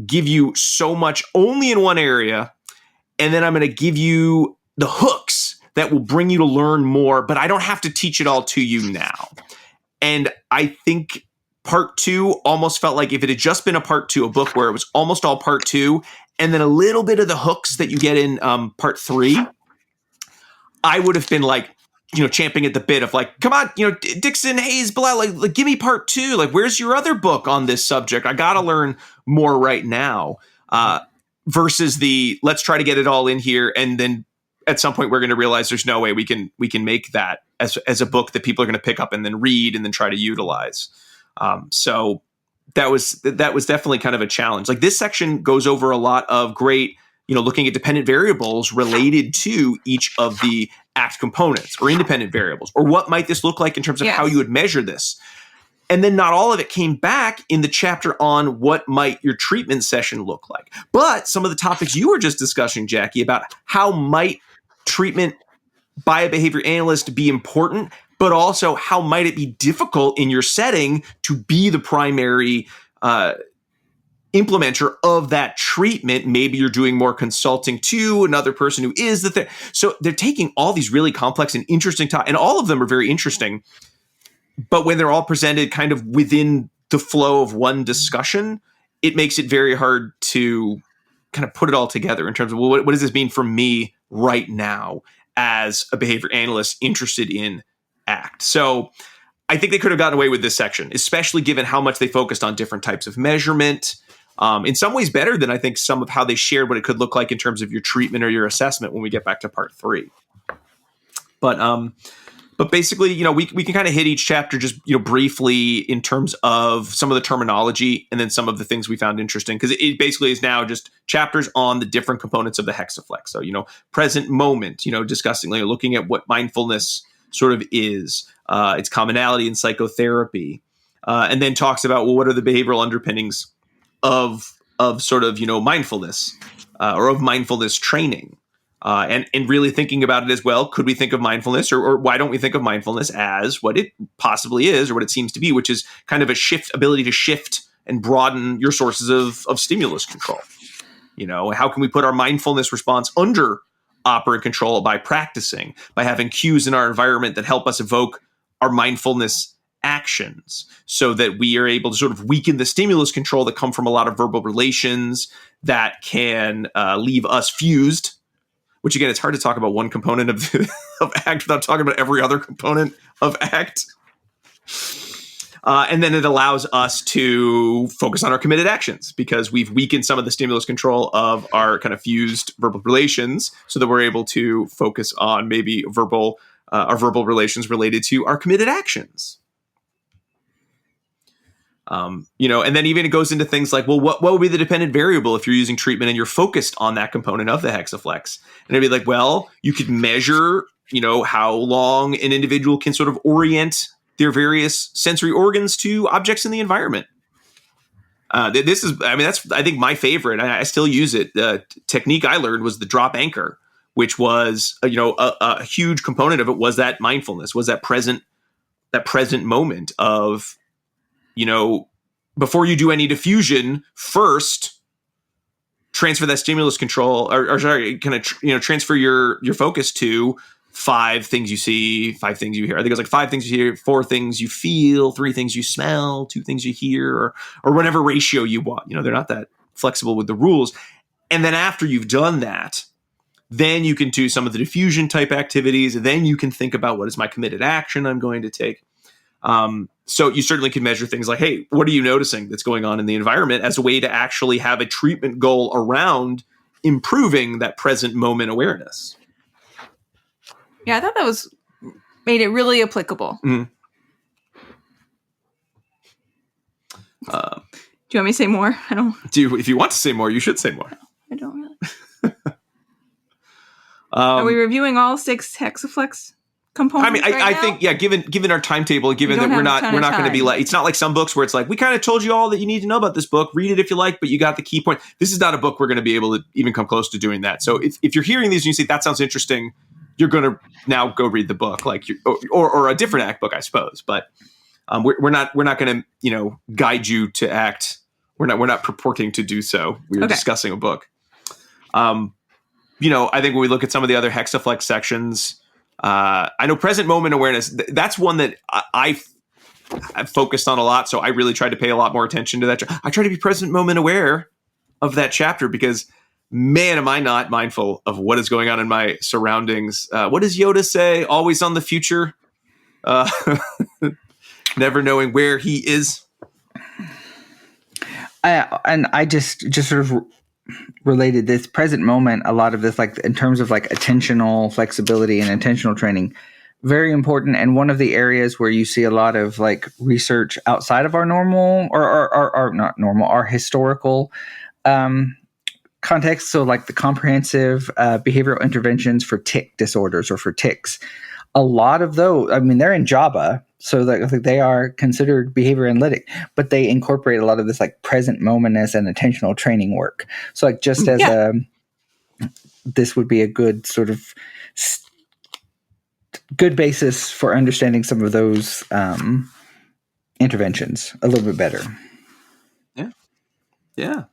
give you so much only in one area. And then I'm going to give you the hooks that will bring you to learn more, but I don't have to teach it all to you now. And I think part 2 almost felt like if it had just been a part 2, a book where it was almost all part 2, and then a little bit of the hooks that you get in part 3, I would have been like, champing at the bit of like, come on, Dixon, Hayes, Belisle, like give me part 2. Like, where's your other book on this subject? I got to learn more right now. Versus the let's try to get it all in here, and then at some point we're going to realize there's no way we can make that as a book that people are going to pick up and then read and then try to utilize. So that was definitely kind of a challenge. Like, this section goes over a lot of great, looking at dependent variables related to each of the ACT components, or independent variables, or what might this look like in terms of how you would measure this. And then not all of it came back in the chapter on what might your treatment session look like. But some of the topics you were just discussing, Jackie, about how might treatment by a behavior analyst be important, but also how might it be difficult in your setting to be the primary implementer of that treatment. Maybe you're doing more consulting to another person who is the thing. So they're taking all these really complex and interesting topics, and all of them are very interesting. But when they're all presented kind of within the flow of one discussion, it makes it very hard to kind of put it all together in terms of, well, what does this mean for me right now as a behavior analyst interested in ACT? So I think they could have gotten away with this section, especially given how much they focused on different types of measurement. In some ways better than I think some of how they shared what it could look like in terms of your treatment or your assessment when we get back to part 3. But basically, we can kind of hit each chapter just, briefly in terms of some of the terminology and then some of the things we found interesting, because it basically is now just chapters on the different components of the hexaflex. So, present moment, discussing, looking at what mindfulness sort of is, its commonality in psychotherapy, and then talks about, well, what are the behavioral underpinnings of sort of, mindfulness or of mindfulness training. And really thinking about it as well, could we think of mindfulness or why don't we think of mindfulness as what it possibly is or what it seems to be, which is kind of ability to shift and broaden your sources of stimulus control. How can we put our mindfulness response under operant control by practicing, by having cues in our environment that help us evoke our mindfulness actions so that we are able to sort of weaken the stimulus control that come from a lot of verbal relations that can leave us fused. Which, again, it's hard to talk about one component of ACT without talking about every other component of ACT. And then it allows us to focus on our committed actions because we've weakened some of the stimulus control of our kind of fused verbal relations so that we're able to focus on maybe our verbal relations related to our committed actions. And then even it goes into things like, well, what would be the dependent variable if you're using treatment and you're focused on that component of the hexaflex? And it'd be like, well, you could measure, how long an individual can sort of orient their various sensory organs to objects in the environment. That's, I think, my favorite. I still use it. The technique I learned was the drop anchor, which was, a huge component of it was that mindfulness, was that present moment of, before you do any diffusion, first transfer that stimulus control, transfer your focus to 5 things you see, 5 things you hear. I think it was like 5 things you hear, 4 things you feel, 3 things you smell, 2 things you hear, or whatever ratio you want. They're not that flexible with the rules. And then after you've done that, then you can do some of the diffusion type activities. And then you can think about what is my committed action I'm going to take. So you certainly can measure things like, hey, what are you noticing that's going on in the environment as a way to actually have a treatment goal around improving that present moment awareness. Yeah, I thought that made it really applicable. Mm-hmm. Do you want me to say more? If you want to say more, you should say more. I don't really. Are we reviewing all 6 hexaflex components? I think, yeah, given our timetable, given that we're not going to be like, it's not like some books where it's like, we kind of told you all that you need to know about this book, read it if you like, but you got the key point. This is not a book we're going to be able to even come close to doing that. So if you're hearing these and you say, that sounds interesting, you're going to now go read the book, like or a different ACT book, I suppose. But we're not going to, guide you to ACT. We're not purporting to do so. We're discussing a book. I think when we look at some of the other hexaflex sections, I know present moment awareness, that's one that I've focused on a lot. So I really tried to pay a lot more attention to that. I try to be present moment aware of that chapter because, man, am I not mindful of what is going on in my surroundings. What does Yoda say? Always on the future. Never knowing where he is. And I just sort of related this present moment, a lot of this, like in terms of like attentional flexibility and intentional training, very important. And one of the areas where you see a lot of like research outside of our normal or not normal, our historical context. So like the comprehensive behavioral interventions for tic disorders or for tics, a lot of those, they're in Java. So that I think they are considered behavior analytic, but they incorporate a lot of this like present momentness and attentional training work. So like just as this would be a good sort of good basis for understanding some of those interventions a little bit better. Yeah.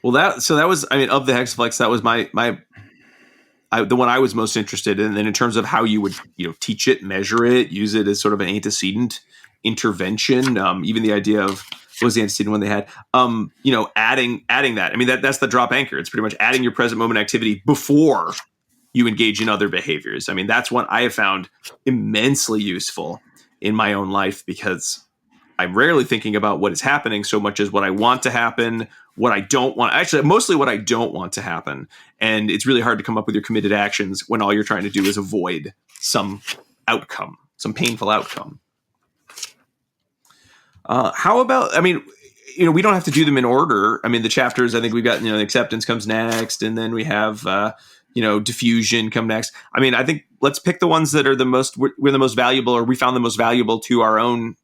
Well, that was, I mean, of the hexaflex, that was the one I was most interested in. And then in terms of how you would, teach it, measure it, use it as sort of an antecedent intervention. Even the idea of what was the antecedent one they had, adding that. I mean, that's the drop anchor. It's pretty much adding your present moment activity before you engage in other behaviors. I mean, that's one I have found immensely useful in my own life, because I'm rarely thinking about what is happening so much as what I want to happen, what I don't want. Actually, mostly what I don't want to happen. And it's really hard to come up with your committed actions when all you're trying to do is avoid some outcome, some painful outcome. How about, I mean, we don't have to do them in order. I mean, the chapters, I think we've got, acceptance comes next, and then we have, diffusion come next. I mean, I think let's pick the ones that are we're the most valuable, or we found the most valuable to our own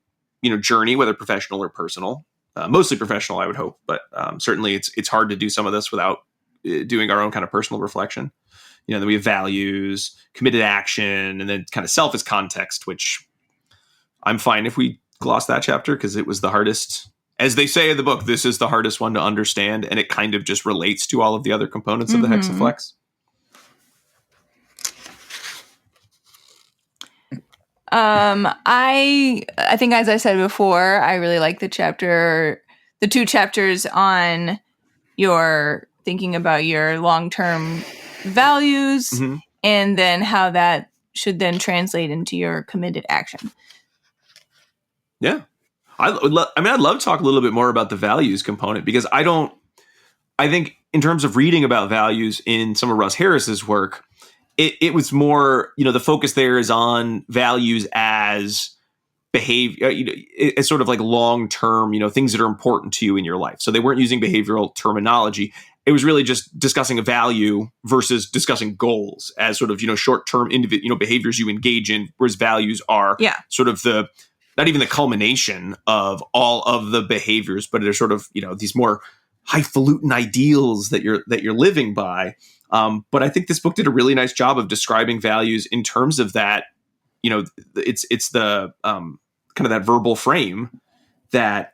journey, whether professional or personal, mostly professional, I would hope, but certainly it's hard to do some of this without doing our own kind of personal reflection. Then we have values, committed action, and then kind of self as context, which I'm fine if we gloss that chapter, because it was the hardest. As they say in the book, this is the hardest one to understand, and it kind of just relates to all of the other components of the hexaflex. I think, as I said before, I really like the two chapters on your thinking about your long-term values, and then how that should then translate into your committed action. Yeah. I'd love to talk a little bit more about the values component, because I think in terms of reading about values in some of Russ Harris's work, it was more, the focus there is on values as behavior, as sort of like long-term, things that are important to you in your life. So they weren't using behavioral terminology. It was really just discussing a value versus discussing goals as sort of, short-term behaviors you engage in, whereas values are sort of not even the culmination of all of the behaviors, but they're sort of, these more highfalutin ideals that you're living by. But I think this book did a really nice job of describing values in terms of that. It's the kind of that verbal frame that.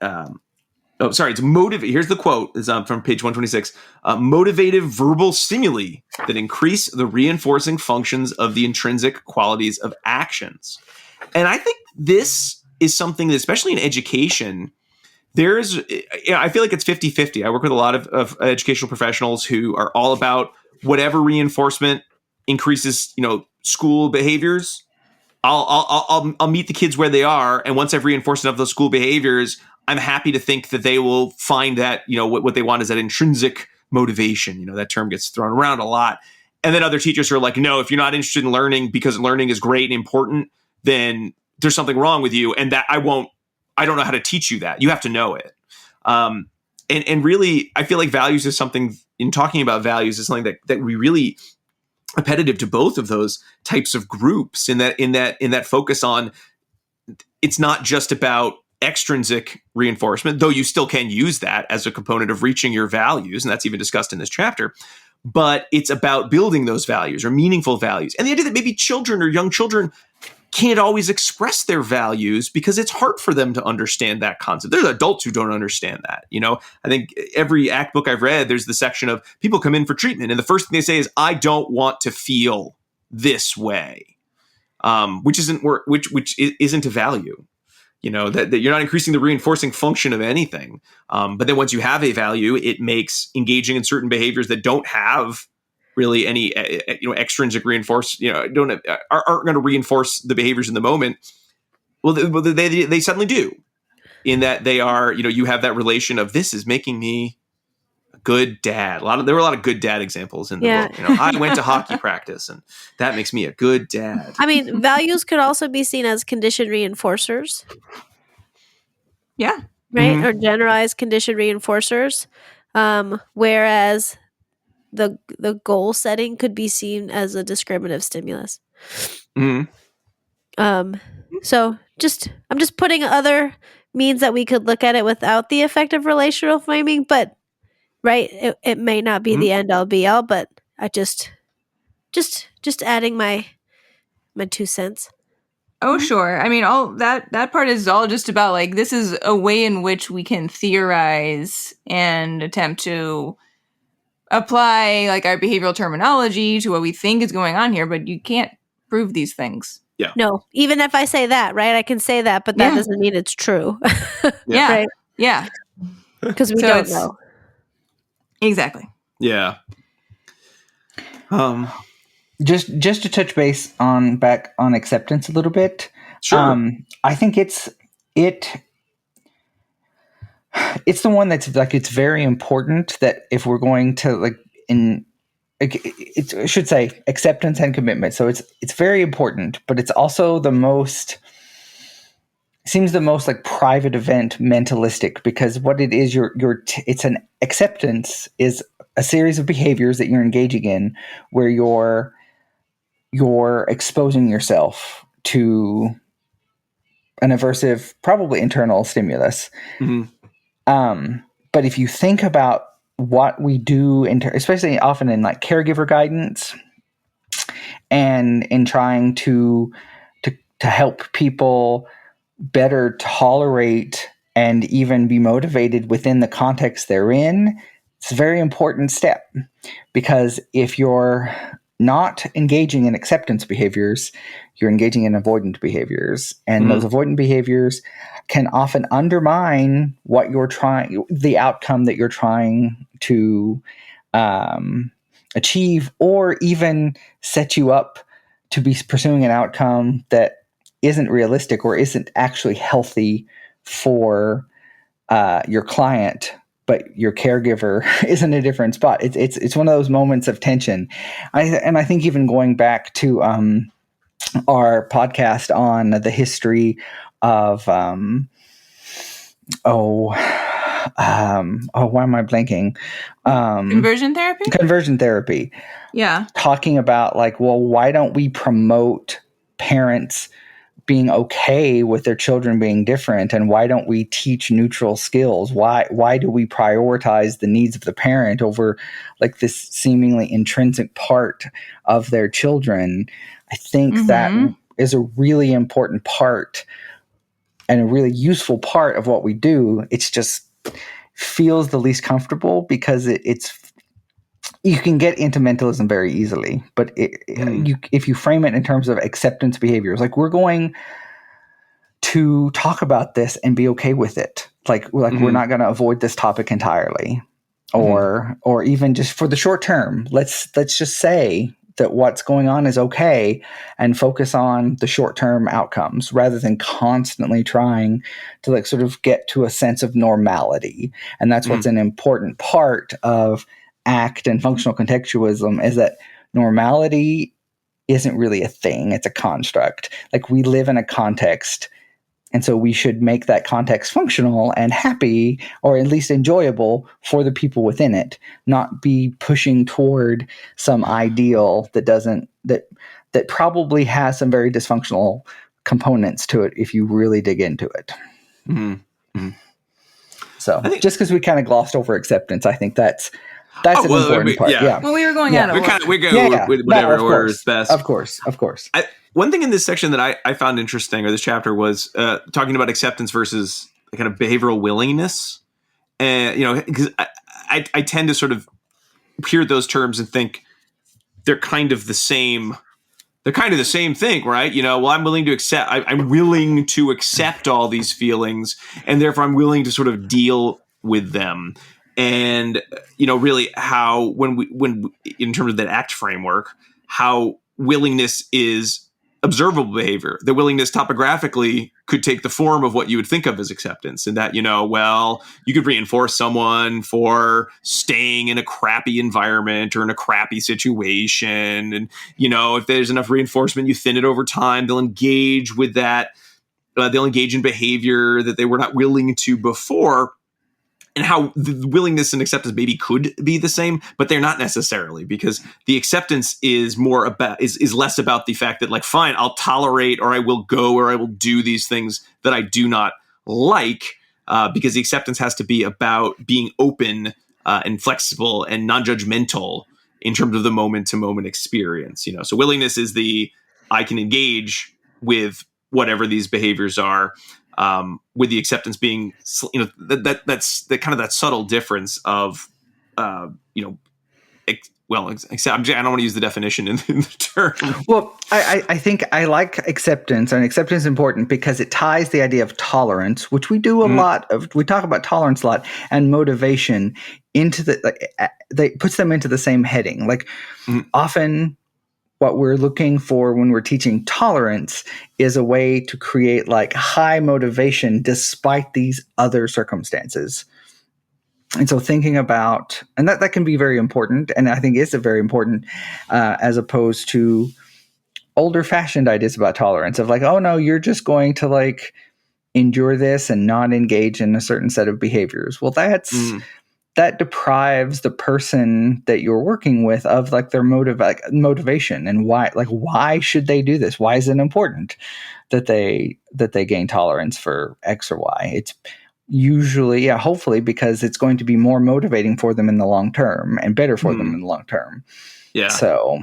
It's motive. Here's the quote. Is from page 126. Motivative verbal stimuli that increase the reinforcing functions of the intrinsic qualities of actions. And I think this is something that, especially in education, I feel like it's 50-50. I work with a lot of educational professionals who are all about whatever reinforcement increases, school behaviors. I'll meet the kids where they are, and once I've reinforced enough of those school behaviors, I'm happy to think that they will find that, what they want is that intrinsic motivation. That term gets thrown around a lot. And then other teachers are like, no, if you're not interested in learning because learning is great and important, then there's something wrong with you, and that I don't know how to teach you that. You have to know it. And really, I feel like values is something, in talking about values, is something that we really appetitive to both of those types of groups, in that focus on, it's not just about extrinsic reinforcement, though you still can use that as a component of reaching your values, and that's even discussed in this chapter. But it's about building those values, or meaningful values. And the idea that maybe children or young children can't always express their values because it's hard for them to understand that concept. There's adults who don't understand that. I think every ACT book I've read, there's the section of people come in for treatment, and the first thing they say is, I don't want to feel this way, which isn't a value. That you're not increasing the reinforcing function of anything. But then once you have a value, it makes engaging in certain behaviors that don't have really any extrinsic reinforce, aren't going to reinforce the behaviors in the moment. Well, they suddenly do, in that they are, you have that relation of, this is making me a good dad. There were a lot of good dad examples in the book. I went to hockey practice, and that makes me a good dad. I mean, values could also be seen as conditioned reinforcers. Yeah. Right? Or generalized conditioned reinforcers. Whereas the goal setting could be seen as a discriminative stimulus. So I'm just putting other means that we could look at it without the effect of relational framing, but right, it may not be the end all be all, but I just adding my 2 cents. Oh, sure. I mean, all that part is all just about like, this is a way in which we can theorize and attempt to apply like our behavioral terminology to what we think is going on here, but you can't prove these things. Yeah. No, even if I say that, right? I can say that, but that doesn't mean it's true. Yeah. Right? Yeah. Because we So don't it's- know. Exactly. Yeah. Just to touch base back on acceptance a little bit. Sure. I think it's the one that's like, it's very important that if we're going to I should say acceptance and commitment. So it's very important, but it's also seems the most like private event mentalistic, because what it is, it's an acceptance is a series of behaviors that you're engaging in where you're exposing yourself to an aversive, probably internal stimulus. But if you think about what we do, especially often in like caregiver guidance and in trying to help people better tolerate and even be motivated within the context they're in, it's a very important step, because if you're not engaging in acceptance behaviors, you're engaging in avoidant behaviors. And those avoidant behaviors can often undermine the outcome that you're trying to achieve, or even set you up to be pursuing an outcome that isn't realistic or isn't actually healthy for your client, but your caregiver is in a different spot. It's one of those moments of tension. I think even going back to our podcast on the history of why am I blanking? Conversion therapy? Conversion therapy. Yeah. Talking about like, well, why don't we promote parents being okay with their children being different, and why don't we teach neutral skills? Why do we prioritize the needs of the parent over like this seemingly intrinsic part of their children? I think that is a really important part and a really useful part of what we do. It's just feels the least comfortable because it's you can get into mentalism very easily, but if you frame it in terms of acceptance behaviors, like we're going to talk about this and be okay with it. Like we're not going to avoid this topic entirely, or even just for the short term. Let's just say that what's going on is okay and focus on the short term outcomes rather than constantly trying to like sort of get to a sense of normality. And that's what's an important part of ACT and functional contextualism, is that normality isn't really a thing. It's a construct. Like we live in a context, and so we should make that context functional and happy, or at least enjoyable for the people within it, not be pushing toward some ideal that probably has some very dysfunctional components to it if you really dig into it. So just because we kind of glossed over acceptance, I think that's an important part. Yeah. Well, we were going out of order. We go with whatever order is best. Of course. One thing in this section that I found interesting, or this chapter, was talking about acceptance versus kind of behavioral willingness. And, because I tend to sort of hear those terms and think they're kind of the same. They're kind of the same thing, right? Well, I'm willing to accept. I'm willing to accept all these feelings, and therefore I'm willing to sort of deal with them. And really, how when in terms of that ACT framework, how willingness is observable behavior. The willingness topographically could take the form of what you would think of as acceptance, and that you could reinforce someone for staying in a crappy environment or in a crappy situation, and if there's enough reinforcement, you thin it over time. They'll engage with that. They'll engage in behavior that they were not willing to before. and how the willingness and acceptance maybe could be the same, but they're not necessarily, because the acceptance is more about is less about the fact that, like, fine, I'll tolerate, or I will go, or I will do these things that I do not like, because the acceptance has to be about being open and flexible and non-judgmental in terms of the moment-to-moment experience. So willingness is I can engage with whatever these behaviors are, with the acceptance being, that's the kind of that subtle difference of, I don't want to use the definition in the term. Well, I think I like acceptance, and acceptance is important because it ties the idea of tolerance, which we do a lot of. We talk about tolerance a lot, and motivation into they puts them into the same heading. Like often, what we're looking for when we're teaching tolerance is a way to create like high motivation despite these other circumstances. And so thinking about, and that can be very important, and I think is a very important, as opposed to older fashioned ideas about tolerance of like, oh no, you're just going to like endure this and not engage in a certain set of behaviors. Well, that deprives the person that you're working with of like their motivation, and why should they do this? Why is it important that they gain tolerance for X or Y? It's usually, hopefully, because it's going to be more motivating for them in the long term and better for them in the long term. Yeah. So,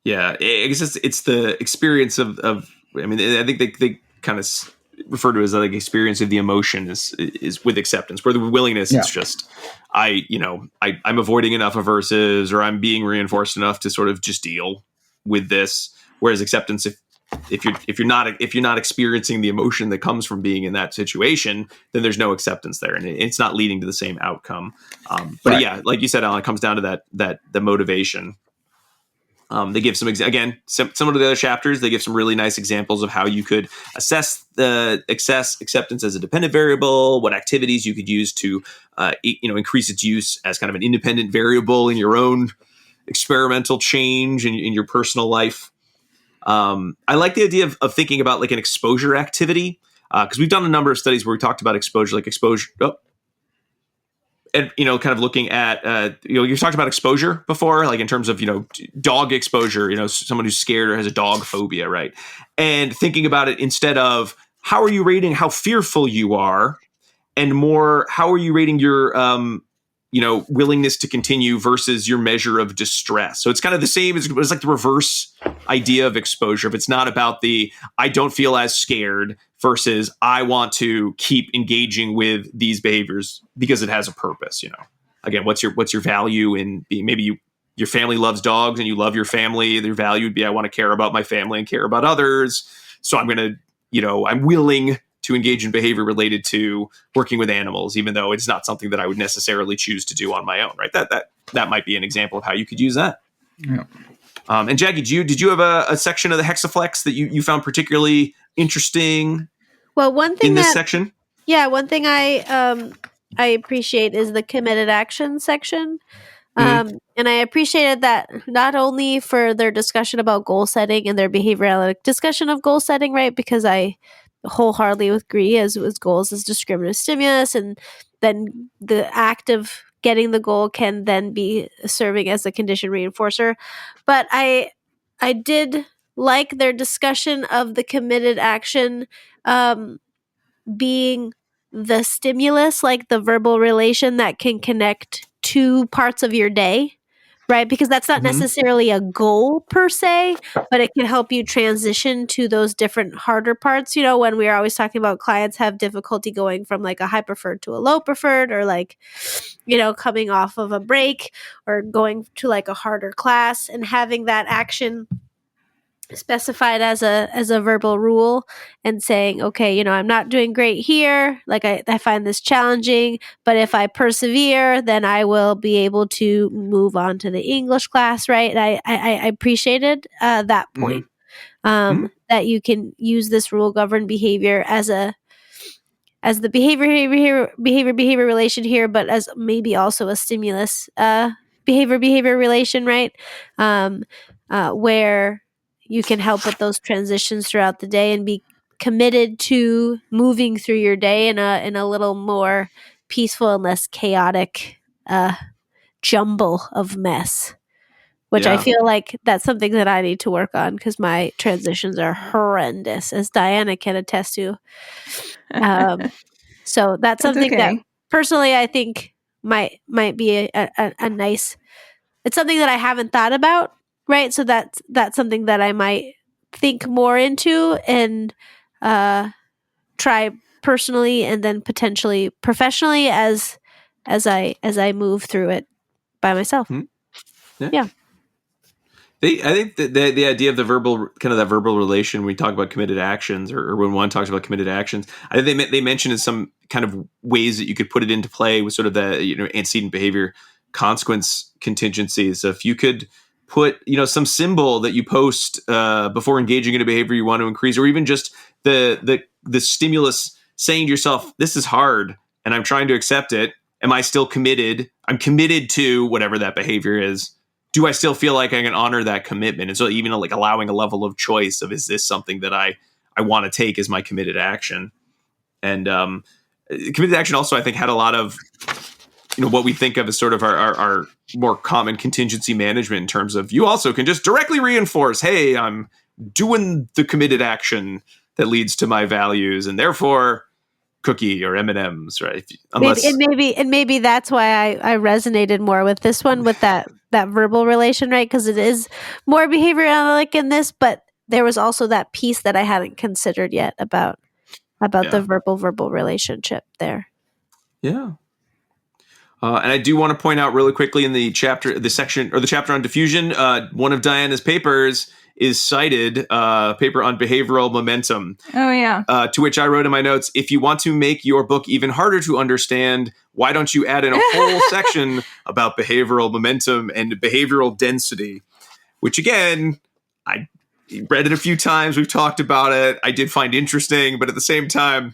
yeah, I guess it's the experience of. I mean, I think they kind of refer to it as like experience of the emotion is with acceptance, where the willingness is just I'm avoiding enough aversives, or I'm being reinforced enough to sort of just deal with this. Whereas acceptance, if you're not experiencing the emotion that comes from being in that situation, then there's no acceptance there, and it's not leading to the same outcome. But yeah, like you said, Alan, it comes down to that the motivation. They give some again, similar to the other chapters. They give some really nice examples of how you could assess the acceptance as a dependent variable, what activities you could use to increase its use as kind of an independent variable in your own experimental change in your personal life. I like the idea of thinking about like an exposure activity, because we've done a number of studies where we talked about exposure. And, kind of looking at, you talked about exposure before, like in terms of, dog exposure, someone who's scared or has a dog phobia, right? And thinking about it instead of how are you rating how fearful you are, and more, how are you rating your, willingness to continue versus your measure of distress. So it's kind of the same. It's like the reverse idea of exposure. If it's not about I don't feel as scared versus I want to keep engaging with these behaviors because it has a purpose. Again, what's your value in being? Maybe your family loves dogs and you love your family. Their value would be I want to care about my family and care about others. So I'm going to, I'm willing to engage in behavior related to working with animals, even though it's not something that I would necessarily choose to do on my own, right? That might be an example of how you could use that. Yeah. And Jackie, did you have a section of the hexaflex that you found particularly interesting? Well, one thing in this section, one thing I appreciate is the committed action section. And I appreciated that not only for their discussion about goal setting and their behavior analytic discussion of goal setting, right? Because I wholeheartedly agree as goals as discriminative stimulus, and then the act of getting the goal can then be serving as a condition reinforcer. But I did like their discussion of the committed action being the stimulus, like the verbal relation that can connect two parts of your day, right? Because that's not necessarily a goal per se, but it can help you transition to those different harder parts. When we're always talking about clients have difficulty going from like a high preferred to a low preferred, or like, coming off of a break or going to like a harder class, and having that action specified as a verbal rule and saying, okay, I'm not doing great here. Like I find this challenging, but if I persevere, then I will be able to move on to the English class, right? I appreciated that point, that you can use this rule governed behavior as the behavior relation here, but as maybe also a stimulus behavior relation, right? Where you can help with those transitions throughout the day and be committed to moving through your day in a little more peaceful and less chaotic jumble of mess, which I Yeah. feel like that's something that I need to work on because my transitions are horrendous, as Diana can attest to. So that's something that okay. personally I think might be a nice. It's something that I haven't thought about, right? So that's something that I might think more into and try personally, and then potentially professionally as I move through it by myself. Yeah. I think the idea of the verbal, kind of that verbal relation, when we talk about committed actions, or when one talks about committed actions, I think they mentioned in some kind of ways that you could put it into play with sort of the antecedent behavior consequence contingencies. So if you could put some symbol that you post before engaging in a behavior you want to increase, or even just the stimulus saying to yourself, "This is hard, and I'm trying to accept it. Am I still committed? I'm committed to whatever that behavior is. Do I still feel like I can honor that commitment?" And so even like allowing a level of choice of, is this something that I want to take as my committed action? And committed action also, I think, had a lot of what we think of as sort of our more common contingency management, in terms of, you also can just directly reinforce, hey, I'm doing the committed action that leads to my values, and therefore cookie or M&Ms, right? Maybe that's why I resonated more with this one, with that verbal relation, right? Because it is more behavior analytic in this, but there was also that piece that I hadn't considered yet about the verbal relationship there. Yeah. And I do want to point out really quickly in the chapter on diffusion, one of Diana's papers is cited, paper on behavioral momentum. Oh, yeah. To which I wrote in my notes, if you want to make your book even harder to understand, why don't you add in a whole section about behavioral momentum and behavioral density? Which, again, I read it a few times. We've talked about it. I did find interesting, but at the same time,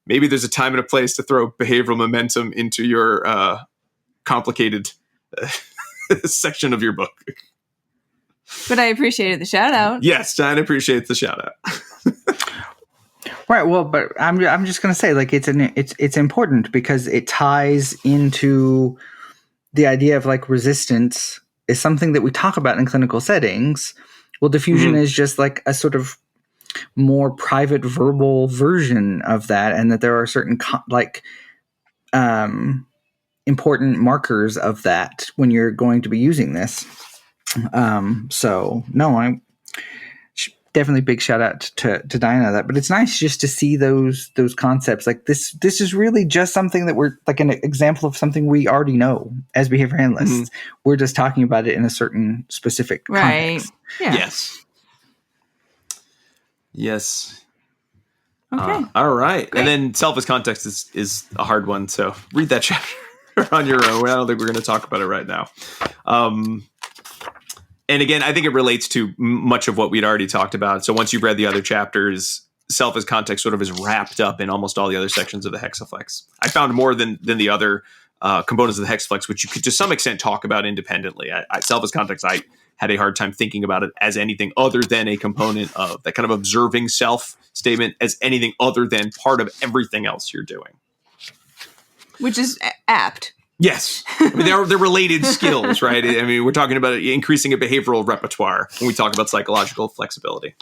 maybe there's a time and a place to throw behavioral momentum into your complicated section of your book. But I appreciated the shout out. Yes, Diana appreciates the shout out. Right. Well, but I'm just going to say, like, it's important because it ties into the idea of, like, resistance is something that we talk about in clinical settings. Well, diffusion is just like a sort of more private verbal version of that, and that there are certain important markers of that when you're going to be using this. So no, I definitely big shout out to Diana that, but it's nice just to see those concepts. Like this is really just something that we're like an example of something we already know as behavior analysts. We're just talking about it in a certain specific context. Yeah. Yes. Okay. All right. Great. And then self as context is a hard one. So read that chapter on your own. I don't think we're going to talk about it right now. And again, I think it relates to much of what we'd already talked about. So once you've read the other chapters, self as context sort of is wrapped up in almost all the other sections of the hexaflex. I found more than the other components of the hexaflex, which you could to some extent talk about independently. Self as context, I had a hard time thinking about it as anything other than a component of that kind of observing self statement, as anything other than part of everything else you're doing. Which is apt. Yes. I mean, they're related skills, right? I mean, we're talking about increasing a behavioral repertoire when we talk about psychological flexibility.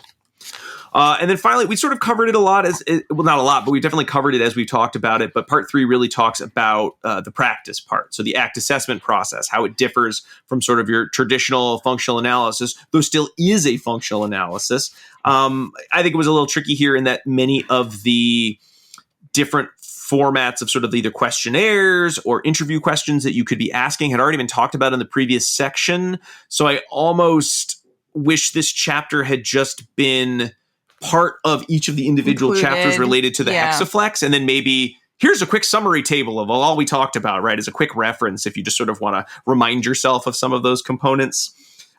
And then finally, we sort of covered it a lot not a lot, but we definitely covered it as we talked about it. But part 3 really talks about the practice part. So the ACT assessment process, how it differs from sort of your traditional functional analysis, though still is a functional analysis. I think it was a little tricky here in that many of the different formats of sort of either questionnaires or interview questions that you could be asking had already been talked about in the previous section. So I almost wish this chapter had just been part of each of the individual chapters related to the hexaflex. And then maybe here's a quick summary table of all we talked about, right? As a quick reference, if you just sort of want to remind yourself of some of those components.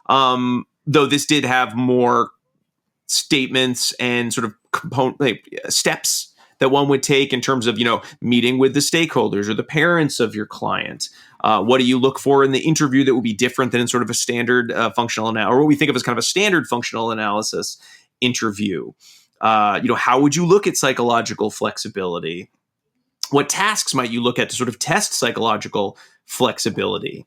Though this did have more statements and sort of steps that one would take in terms of, meeting with the stakeholders or the parents of your client. What do you look for in the interview that would be different than in sort of a standard functional analysis, or what we think of as kind of a standard functional analysis interview? How would you look at psychological flexibility? What tasks might you look at to sort of test psychological flexibility?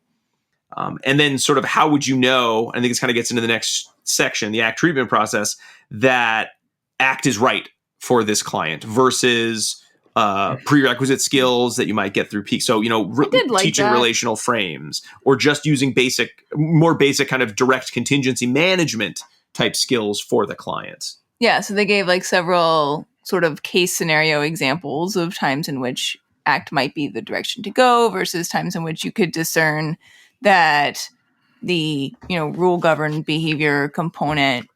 And then sort of how would you know, I think this kind of gets into the next section, the ACT treatment process, that ACT is right for this client versus prerequisite skills that you might get through peak. So, teaching relational frames or just using more basic kind of direct contingency management type skills for the client. Yeah, so they gave like several sort of case scenario examples of times in which ACT might be the direction to go versus times in which you could discern that the, rule governed behavior component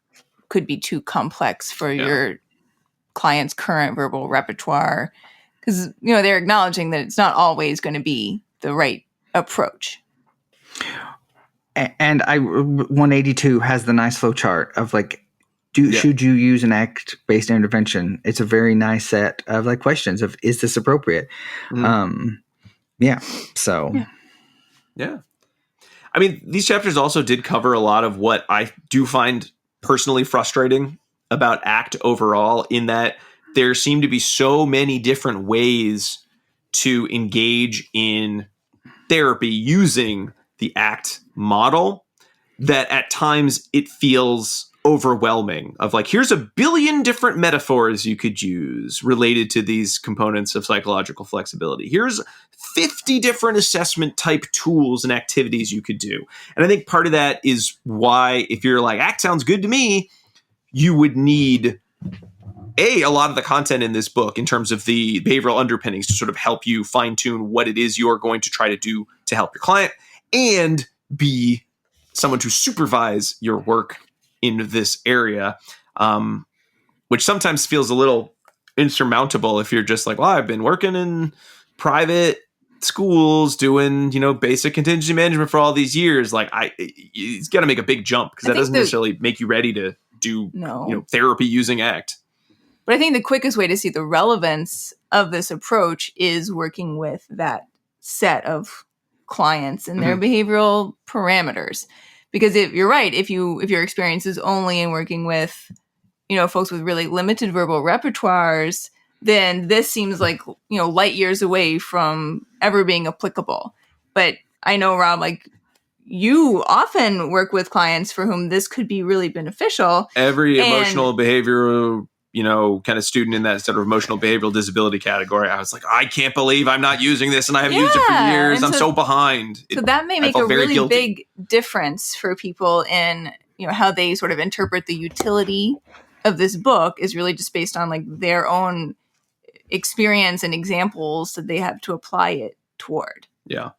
could be too complex for your client's current verbal repertoire. Because, they're acknowledging that it's not always going to be the right approach. And 182 has the nice flow chart of like, should you use an ACT-based intervention? It's a very nice set of like questions of, is this appropriate? Yeah. I mean, these chapters also did cover a lot of what I do find personally frustrating about ACT overall, in that there seem to be so many different ways to engage in therapy using the ACT model that at times it feels overwhelming, of like, here's a billion different metaphors you could use related to these components of psychological flexibility. Here's 50 different assessment type tools and activities you could do. And I think part of that is why, if you're like, ACT sounds good to me, you would need a lot of the content in this book in terms of the behavioral underpinnings to sort of help you fine tune what it is you're going to try to do to help your client, and B, someone to supervise your work in this area, which sometimes feels a little insurmountable if you're just like, well, I've been working in private schools doing, basic contingency management for all these years. Like, it's got to make a big jump, because that doesn't necessarily make you ready to do, therapy using ACT. But I think the quickest way to see the relevance of this approach is working with that set of clients and their behavioral parameters. Because if you're right, if your experience is only in working with, folks with really limited verbal repertoires, then this seems like, light years away from ever being applicable. But I know, Rob, like, you often work with clients for whom this could be really beneficial. Every emotional behavioral, kind of student in that sort of emotional behavioral disability category, I was like, I can't believe I'm not using this and I haven't used it for years. I'm so behind. So that may make a really big difference for people in, how they sort of interpret the utility of this book is really just based on like their own experience and examples that they have to apply it toward. Yeah.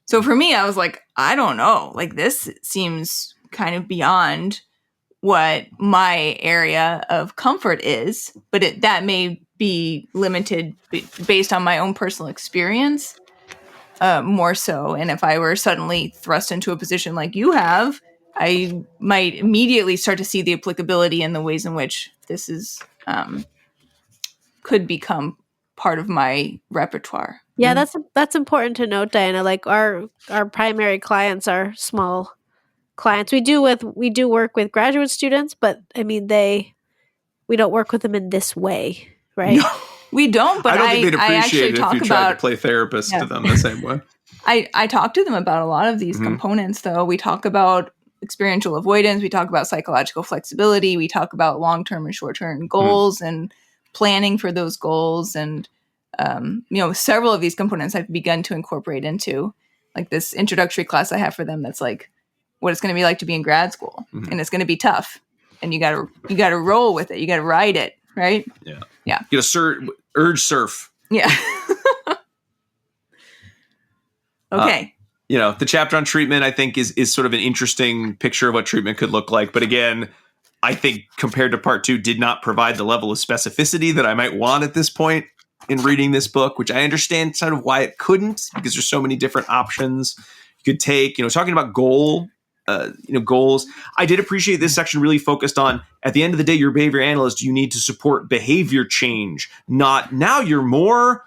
So for me, I was like, I don't know. Like, this seems kind of beyond what my area of comfort is, but that may be limited based on my own personal experience, more so. And if I were suddenly thrust into a position like you have, I might immediately start to see the applicability in the ways in which this is could become part of my repertoire. Yeah, that's important to note, Diana. Like, our primary clients are small clients. We do work with graduate students, but I mean, we don't work with them in this way, right? No, we don't. But I don't think they'd appreciate it if you tried to play therapist to them the same way. I talk to them about a lot of these components, though. We talk about experiential avoidance. We talk about psychological flexibility. We talk about long-term and short-term goals and planning for those goals. And, several of these components I've begun to incorporate into like this introductory class I have for them. That's like what it's going to be like to be in grad school. And it's going to be tough. And you gotta roll with it. You gotta ride it. Right. Yeah. Yeah. You gotta urge surf. Yeah. Okay. The chapter on treatment, I think, is sort of an interesting picture of what treatment could look like. But again, I think compared to part 2, did not provide the level of specificity that I might want at this point in reading this book, which I understand sort of why it couldn't, because there's so many different options you could take. Talking about goals. I did appreciate this section really focused on, at the end of the day, you're a behavior analyst. You need to support behavior change, not now you're more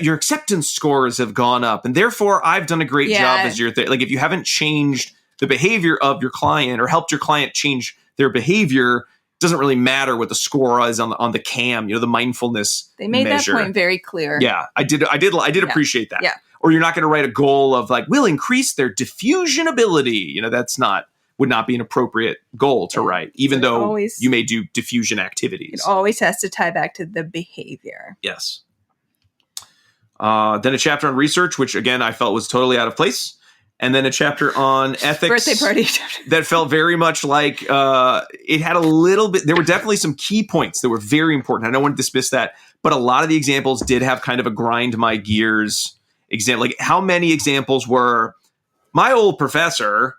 your acceptance scores have gone up, and therefore I've done a great job as your like, if you haven't changed the behavior of your client or helped your client change their behavior, doesn't really matter what the score is on the cam, the mindfulness They made measure. that point very clear. Yeah, I did appreciate that. Yeah. Or you're not going to write a goal of like, we'll increase their diffusion ability. Would not be an appropriate goal to write, even though you may do diffusion activities. It always has to tie back to the behavior. Yes. Then a chapter on research, which again I felt was totally out of place. And then a chapter on ethics. Birthday party. That felt very much like it had a little bit. There were definitely some key points that were very important. I don't want to dismiss that, but a lot of the examples did have kind of a grind my gears example. Like how many examples were, my old professor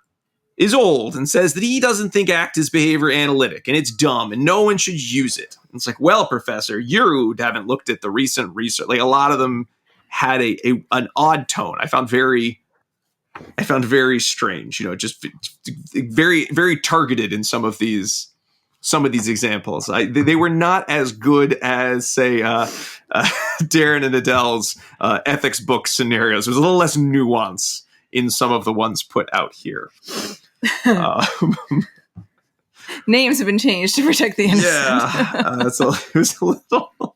is old and says that he doesn't think ACT is behavior analytic and it's dumb and no one should use it. And it's like, well, professor, you haven't looked at the recent research. Like a lot of them had an odd tone. I found very strange, just very, very targeted in some of these examples. They were not as good as, say, Darren and Adele's ethics book scenarios. There was a little less nuance in some of the ones put out here. Names have been changed to protect the innocent. Yeah, it was a little.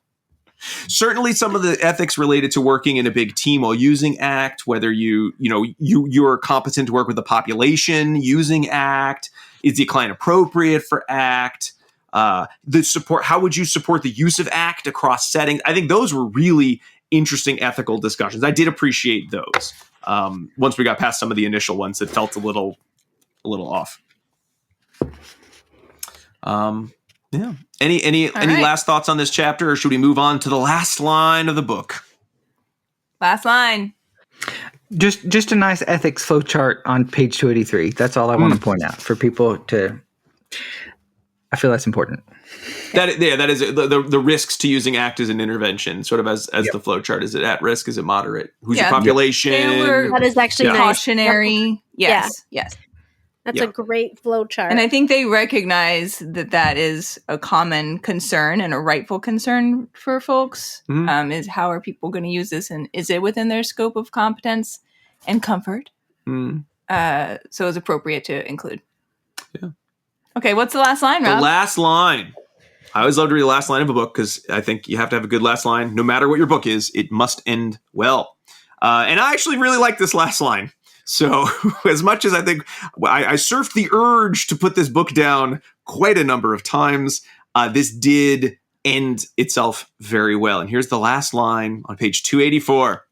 Certainly, some of the ethics related to working in a big team while using ACT, whether you're competent to work with the population using ACT, is the client appropriate for ACT? The support. How would you support the use of ACT across settings? I think those were really interesting ethical discussions. I did appreciate those. Once we got past some of the initial ones that felt a little off. Yeah. Any last thoughts on this chapter, or should we move on to the last line of the book? Last line. Just a nice ethics flowchart on page 283. That's all I want to point out for people to. I feel that's important. That is the risks to using ACT as an intervention, sort of as the flowchart. Is it at risk? Is it moderate? Who's your population? That is actually nice. Cautionary. Yes. That's a great flowchart. And I think they recognize that is a common concern and a rightful concern for folks. Is how are people going to use this, and is it within their scope of competence and comfort? So it's appropriate to include. Yeah. Okay, what's the last line, Rob? The last line. I always love to read the last line of a book because I think you have to have a good last line. No matter what your book is, it must end well. And I actually really like this last line. So as much as I think I surfed the urge to put this book down quite a number of times, this did end itself very well. And here's the last line on page 284.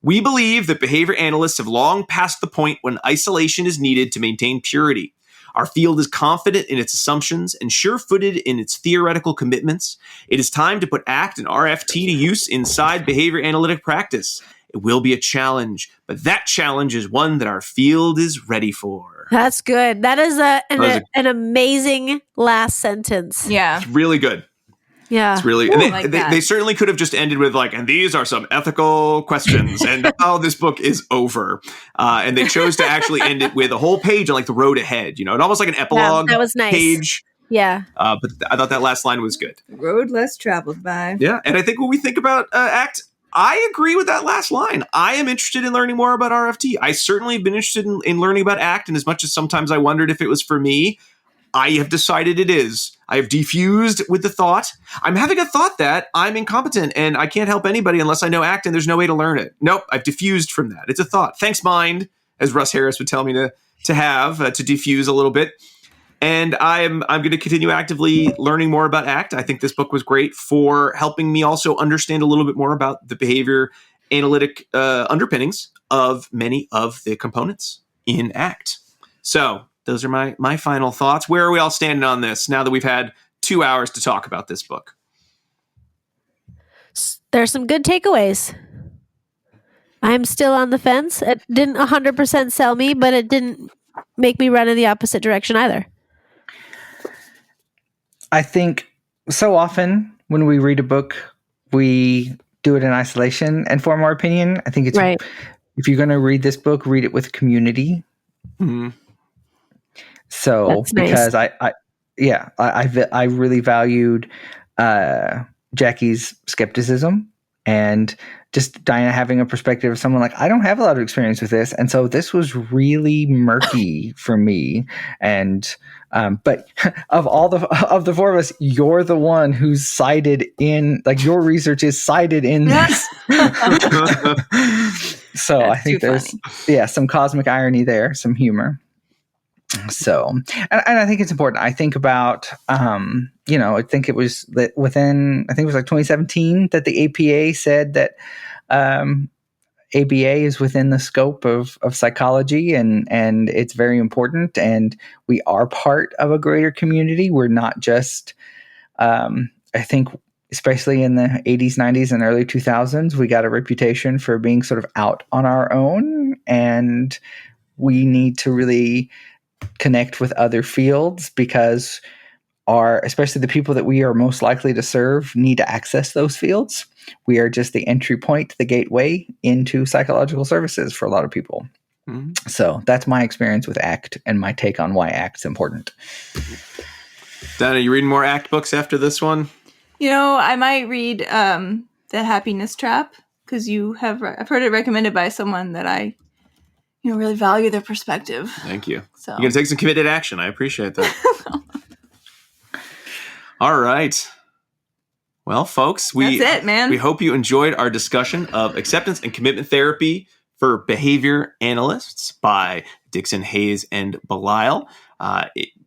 We believe that behavior analysts have long passed the point when isolation is needed to maintain purity. Our field is confident in its assumptions and sure-footed in its theoretical commitments. It is time to put ACT and RFT to use inside behavior analytic practice. It will be a challenge, but that challenge is one that our field is ready for. That's good. That is an amazing last sentence. Yeah. It's really good. Yeah. It's really, they certainly could have just ended with like, and these are some ethical questions, and now this book is over. And they chose to actually end it with a whole page on like the road ahead, and almost like an epilogue that was nice. Page. Yeah. But I thought that last line was good. Road less traveled by. Yeah. And I think when we think about ACT, I agree with that last line. I am interested in learning more about RFT. I certainly have been interested in learning about ACT, and as much as sometimes I wondered if it was for me, I have decided it is. I have defused with the thought. I'm having a thought that I'm incompetent and I can't help anybody unless I know ACT and there's no way to learn it. Nope, I've diffused from that. It's a thought. Thanks, mind, as Russ Harris would tell me to diffuse a little bit. And I'm going to continue actively learning more about ACT. I think this book was great for helping me also understand a little bit more about the behavior analytic underpinnings of many of the components in ACT. So those are my final thoughts. Where are we all standing on this now that we've had 2 hours to talk about this book? There's some good takeaways. I'm still on the fence. It didn't 100% sell me, but it didn't make me run in the opposite direction either. I think so often when we read a book, we do it in isolation and form our opinion. I think it's right. If you're going to read this book, read it with community. Mm-hmm. So that's because nice. I really valued Jackie's skepticism And just Diana having a perspective of someone like, I don't have a lot of experience with this. And so this was really murky for me. And, but of the four of us, you're the one who's cited in, like, your research is cited in this. So That's I think too there's, funny. some cosmic irony there, some humor. So, and I think it's important. I think about, I think it was that I think it was like 2017 that the APA said that ABA is within the scope of psychology, and it's very important. And we are part of a greater community. We're not just, I think, especially in the 80s, 90s, and early 2000s, we got a reputation for being sort of out on our own. And we need to really connect with other fields, because especially the people that we are most likely to serve need to access those fields. We are just the entry point, the gateway into psychological services for a lot of people. Mm-hmm. So that's my experience with ACT and my take on why ACT's important. Donna, you reading more ACT books after this one? I might read The Happiness Trap, because I've heard it recommended by someone that I really value their perspective. Thank you. So you're going to take some committed action. I appreciate that. All right. Well, folks, that's it, man. We hope you enjoyed our discussion of Acceptance and Commitment Therapy for Behavior Analysts by Dixon, Hayes, and Belisle.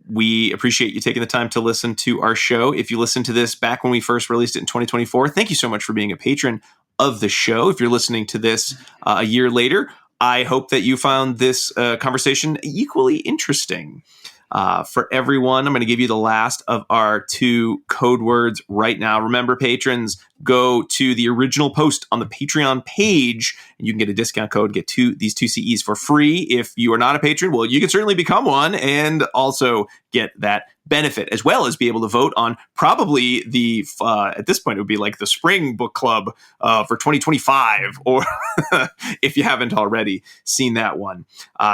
We appreciate you taking the time to listen to our show. If you listened to this back when we first released it in 2024, thank you so much for being a patron of the show. If you're listening to this a year later, I hope that you found this conversation equally interesting. For everyone, I'm going to give you the last of our 2 code words right now. Remember, patrons, go to the original post on the Patreon page, and you can get a discount code, get these 2 CEs for free. If you are not a patron, well, you can certainly become one and also get that benefit, as well as be able to vote on probably the, at this point, it would be like the spring book club for 2025, or if you haven't already seen that one.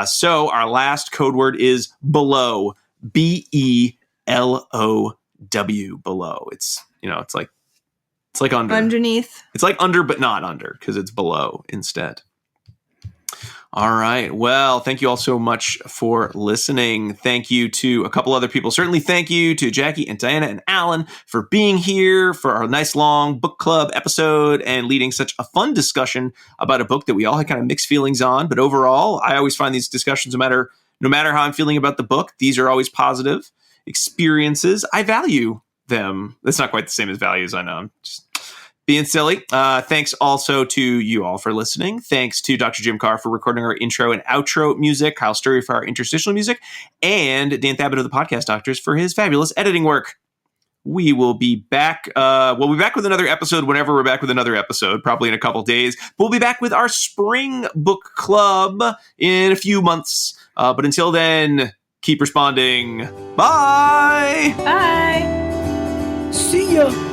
So our last code word is below, BELOW, below. It's like under. Underneath. It's like under, but not under, because it's below instead. All right. Well, thank you all so much for listening. Thank you to a couple other people. Certainly thank you to Jackie and Diana and Alan for being here for our nice long book club episode and leading such a fun discussion about a book that we all had kind of mixed feelings on. But overall, I always find these discussions, no matter how I'm feeling about the book, these are always positive experiences. I value them. That's not quite the same as values, I know. I'm just being silly. Thanks also to you all for listening. Thanks to Dr. Jim Carr for recording our intro and outro music, Kyle Sturry for our interstitial music, and Dan Thabit of the Podcast Doctors for his fabulous editing work. We will be back. We'll be back with another episode whenever we're back with another episode, probably in a couple days. We'll be back with our spring book club in a few months. But until then, keep responding. Bye! Bye! See ya!